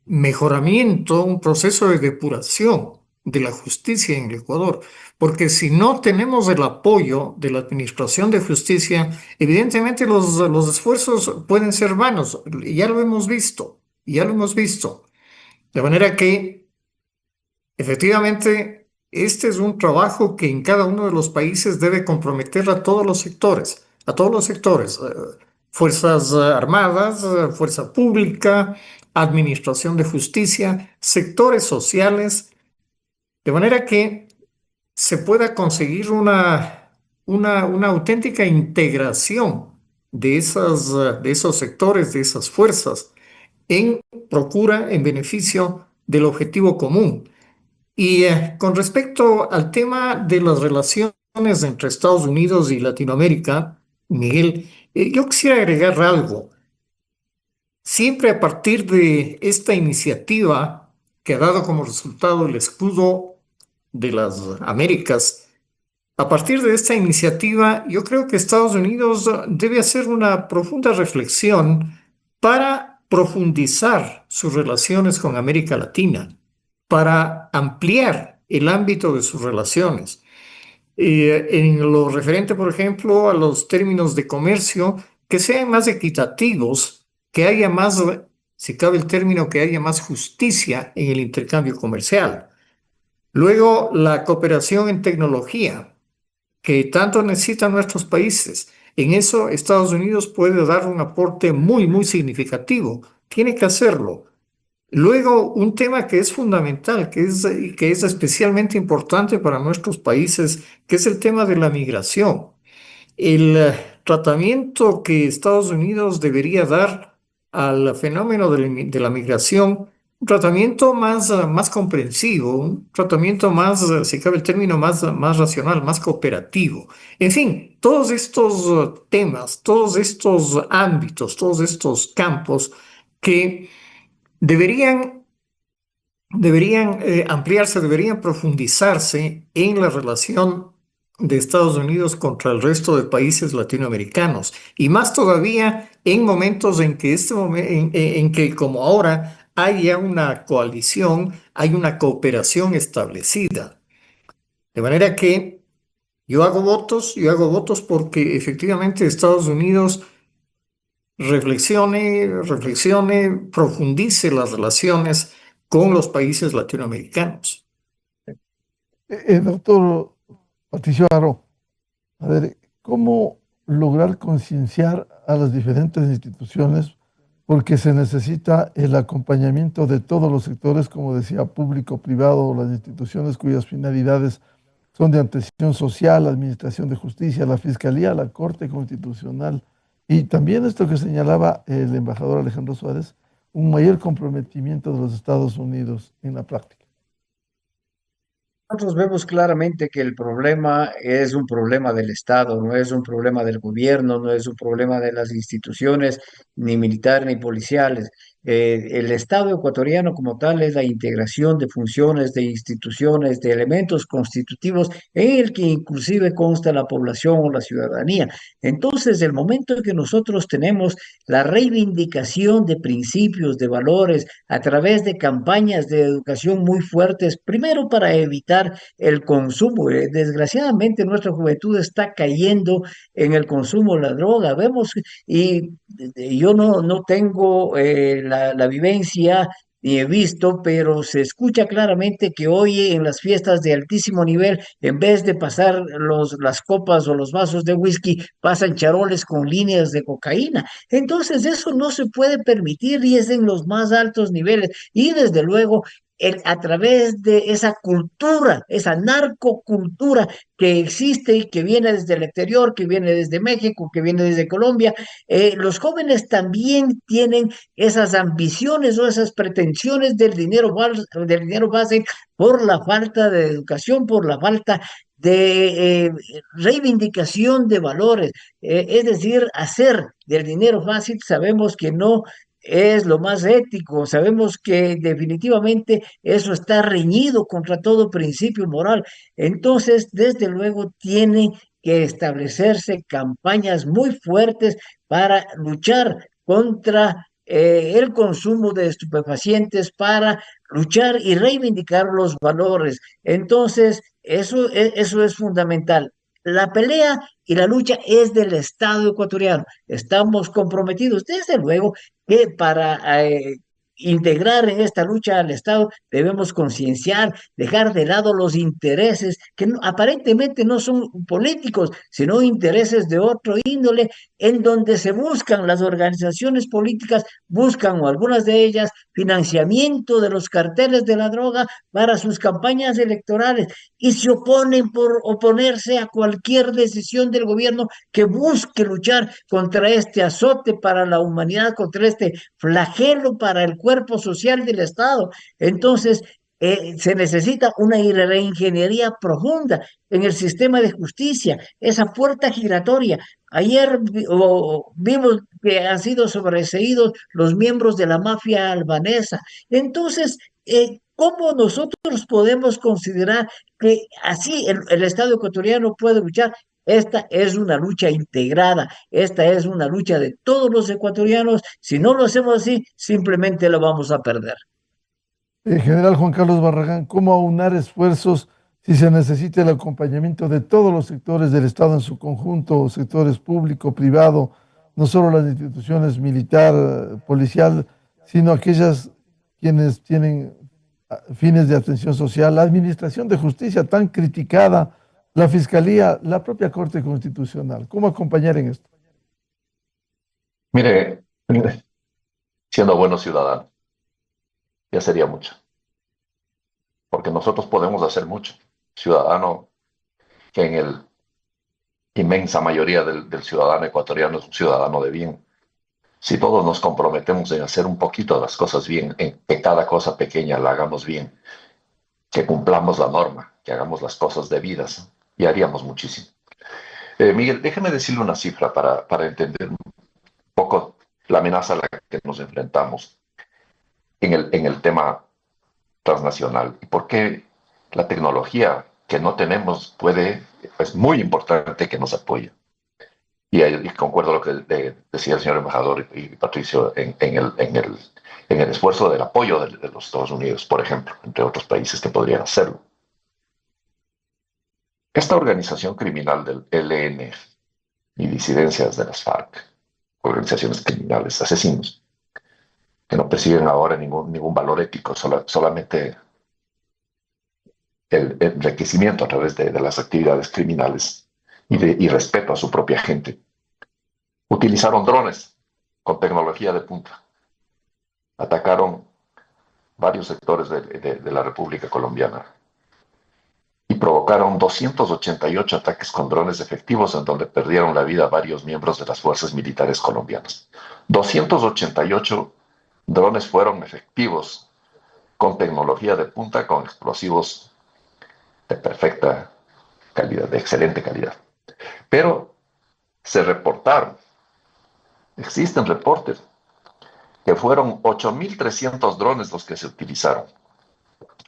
mejoramiento, un proceso de depuración de la justicia en el Ecuador, porque si no tenemos el apoyo de la Administración de Justicia, evidentemente los esfuerzos pueden ser vanos, ya lo hemos visto, ya lo hemos visto. De manera que, efectivamente, este es un trabajo que en cada uno de los países debe comprometer a todos los sectores, fuerzas armadas, fuerza pública, administración de justicia, sectores sociales, de manera que se pueda conseguir una auténtica integración de esos sectores, de esas fuerzas, en procura, en beneficio del objetivo común. Y con respecto al tema de las relaciones entre Estados Unidos y Latinoamérica, Miguel, yo quisiera agregar algo. Siempre a partir de esta iniciativa que ha dado como resultado el escudo de las Américas, a partir de esta iniciativa, yo creo que Estados Unidos debe hacer una profunda reflexión para profundizar sus relaciones con América Latina, para ampliar el ámbito de sus relaciones. En lo referente, por ejemplo, a los términos de comercio, que sean más equitativos, que haya más, si cabe el término, que haya más justicia en el intercambio comercial. Luego, la cooperación en tecnología, que tanto necesitan nuestros países. En eso, Estados Unidos puede dar un aporte muy, muy significativo. Tiene que hacerlo. Luego, un tema que es fundamental, que es especialmente importante para nuestros países, que es el tema de la migración. El tratamiento que Estados Unidos debería dar al fenómeno de la migración, un tratamiento más comprensivo, un tratamiento más, si cabe el término, más racional, más cooperativo. En fin, todos estos temas, todos estos ámbitos, todos estos campos que deberían ampliarse, deberían profundizarse en la relación de Estados Unidos contra el resto de países latinoamericanos. Y más todavía en momentos en que, en que como ahora, haya una coalición, hay una cooperación establecida. De manera que yo hago votos porque efectivamente Estados Unidos reflexione, profundice las relaciones con los países latinoamericanos. Doctor Patricio Aro, a ver, ¿cómo lograr concienciar a las diferentes instituciones? Porque se necesita el acompañamiento de todos los sectores, como decía, público, privado, las instituciones cuyas finalidades son de atención social, la Administración de Justicia, la Fiscalía, la Corte Constitucional. Y también esto que señalaba el embajador Alejandro Suárez, un mayor comprometimiento de los Estados Unidos en la práctica. Nosotros vemos claramente que el problema es un problema del Estado, no es un problema del gobierno, no es un problema de las instituciones, ni militares ni policiales. El Estado ecuatoriano como tal es la integración de funciones, de instituciones, de elementos constitutivos en el que inclusive consta la población o la ciudadanía. Entonces, el momento en que nosotros tenemos la reivindicación de principios, de valores, a través de campañas de educación muy fuertes, primero para evitar el consumo. Desgraciadamente, nuestra juventud está cayendo en el consumo de la droga. Vemos, y yo no tengo la vivencia ni he visto, pero se escucha claramente que hoy en las fiestas de altísimo nivel, en vez de pasar las copas o los vasos de whisky, pasan charoles con líneas de cocaína. Entonces, eso no se puede permitir y es en los más altos niveles. Y desde luego, a través de esa cultura, esa narcocultura que existe y que viene desde el exterior, que viene desde México, que viene desde Colombia, los jóvenes también tienen esas ambiciones o esas pretensiones del dinero base por la falta de educación, por la falta de reivindicación de valores, es decir, hacer del dinero fácil, sabemos que no es lo más ético, sabemos que definitivamente eso está reñido contra todo principio moral. Entonces, desde luego, tiene que establecerse campañas muy fuertes para luchar contra el consumo de estupefacientes, para luchar y reivindicar los valores. Entonces, eso es fundamental. La pelea y la lucha es del Estado ecuatoriano. Estamos comprometidos, desde luego, que para integrar en esta lucha al Estado debemos concienciar, dejar de lado los intereses que aparentemente no son políticos, sino intereses de otro índole, en donde se buscan las organizaciones políticas, buscan o algunas de ellas financiamiento de los carteles de la droga para sus campañas electorales y se oponen por oponerse a cualquier decisión del gobierno que busque luchar contra este azote para la humanidad, contra este flagelo para el cuerpo social del Estado. Entonces, se necesita una reingeniería profunda en el sistema de justicia, esa puerta giratoria. Ayer vimos que han sido sobreseídos los miembros de la mafia albanesa. Entonces, ¿cómo nosotros podemos considerar que así el Estado ecuatoriano puede luchar? Esta es una lucha integrada, esta es una lucha de todos los ecuatorianos. Si no lo hacemos así, simplemente lo vamos a perder. General Juan Carlos Barragán, ¿cómo aunar esfuerzos si se necesita el acompañamiento de todos los sectores del Estado en su conjunto, sectores público, privado, no solo las instituciones militar, policial, sino aquellas quienes tienen fines de atención social, la administración de justicia tan criticada, la Fiscalía, la propia Corte Constitucional? ¿Cómo acompañar en esto? Mire, siendo buenos ciudadanos, ya sería mucho, porque nosotros podemos hacer mucho. Ciudadano que en la inmensa mayoría del ciudadano ecuatoriano es un ciudadano de bien. Si todos nos comprometemos en hacer un poquito de las cosas bien, en que cada cosa pequeña la hagamos bien, que cumplamos la norma, que hagamos las cosas debidas, y haríamos muchísimo. Miguel, déjeme decirle una cifra para entender un poco la amenaza a la que nos enfrentamos en el tema transnacional y por qué la tecnología que no tenemos es muy importante que nos apoye. Y concuerdo lo que decía el señor embajador y Patricio en el esfuerzo del apoyo de los Estados Unidos, por ejemplo, entre otros países que podrían hacerlo. Esta organización criminal del ELN y disidencias de las FARC, organizaciones criminales, asesinos, que no persiguen ahora ningún valor ético, solamente el enriquecimiento a través de las actividades criminales y respeto a su propia gente. Utilizaron drones con tecnología de punta. Atacaron varios sectores de la República Colombiana y provocaron 288 ataques con drones efectivos en donde perdieron la vida varios miembros de las fuerzas militares colombianas. 288 drones fueron efectivos con tecnología de punta, con explosivos de perfecta calidad, de excelente calidad. Pero se reportaron, existen reportes que fueron 8.300 drones los que se utilizaron,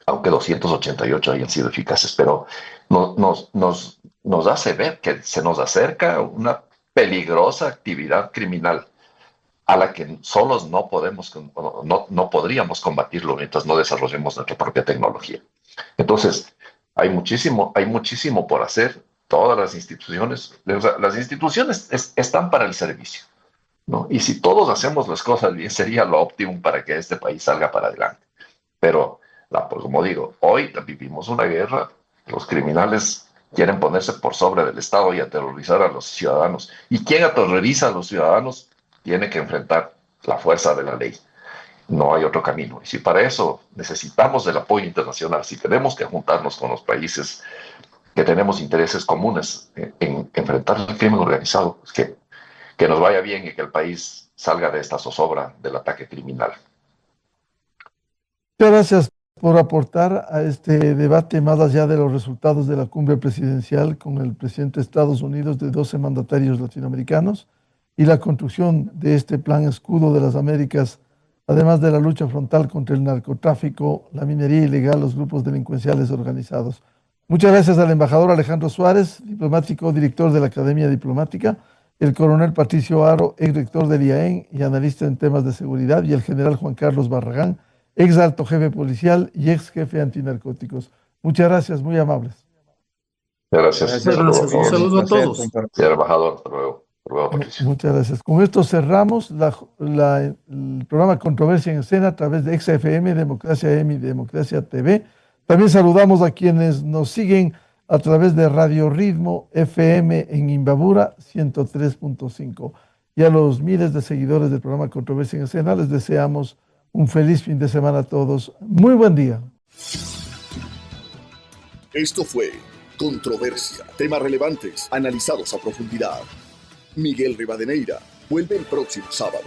aunque 288 hayan sido eficaces, pero nos hace ver que se nos acerca una peligrosa actividad criminal a la que solos no podríamos combatirlo mientras no desarrollemos nuestra propia tecnología. Entonces, hay muchísimo por hacer. Todas las instituciones están para el servicio, ¿no? Y si todos hacemos las cosas bien, sería lo óptimo para que este país salga para adelante. Pero, pues, como digo, hoy vivimos una guerra, los criminales quieren ponerse por sobre del Estado y aterrorizar a los ciudadanos. ¿Y quien aterroriza a los ciudadanos? Tiene que enfrentar la fuerza de la ley. No hay otro camino. Y si para eso necesitamos del apoyo internacional, si tenemos que juntarnos con los países que tenemos intereses comunes en enfrentar el crimen organizado, pues que nos vaya bien y que el país salga de esta zozobra del ataque criminal. Muchas gracias por aportar a este debate más allá de los resultados de la cumbre presidencial con el presidente de Estados Unidos, de 12 mandatarios latinoamericanos, y la construcción de este plan escudo de las Américas, además de la lucha frontal contra el narcotráfico, la minería ilegal, los grupos delincuenciales organizados. Muchas gracias al embajador Alejandro Suárez, diplomático, director de la Academia Diplomática, el coronel Patricio Haro, ex rector del IAEN y analista en temas de seguridad, y el general Juan Carlos Barragán, ex alto jefe policial y ex jefe antinarcóticos. Muchas gracias, muy amables. Gracias. Gracias. Un saludo a todos. Señor embajador, hasta luego. Muchas gracias. Con esto cerramos el programa Controversia en Escena a través de XFM, Democracia M y Democracia TV. También saludamos a quienes nos siguen a través de Radio Ritmo FM en Imbabura 103.5. Y a los miles de seguidores del programa Controversia en Escena les deseamos un feliz fin de semana a todos. Muy buen día. Esto fue Controversia. Temas relevantes analizados a profundidad. Miguel Rivadeneira vuelve el próximo sábado.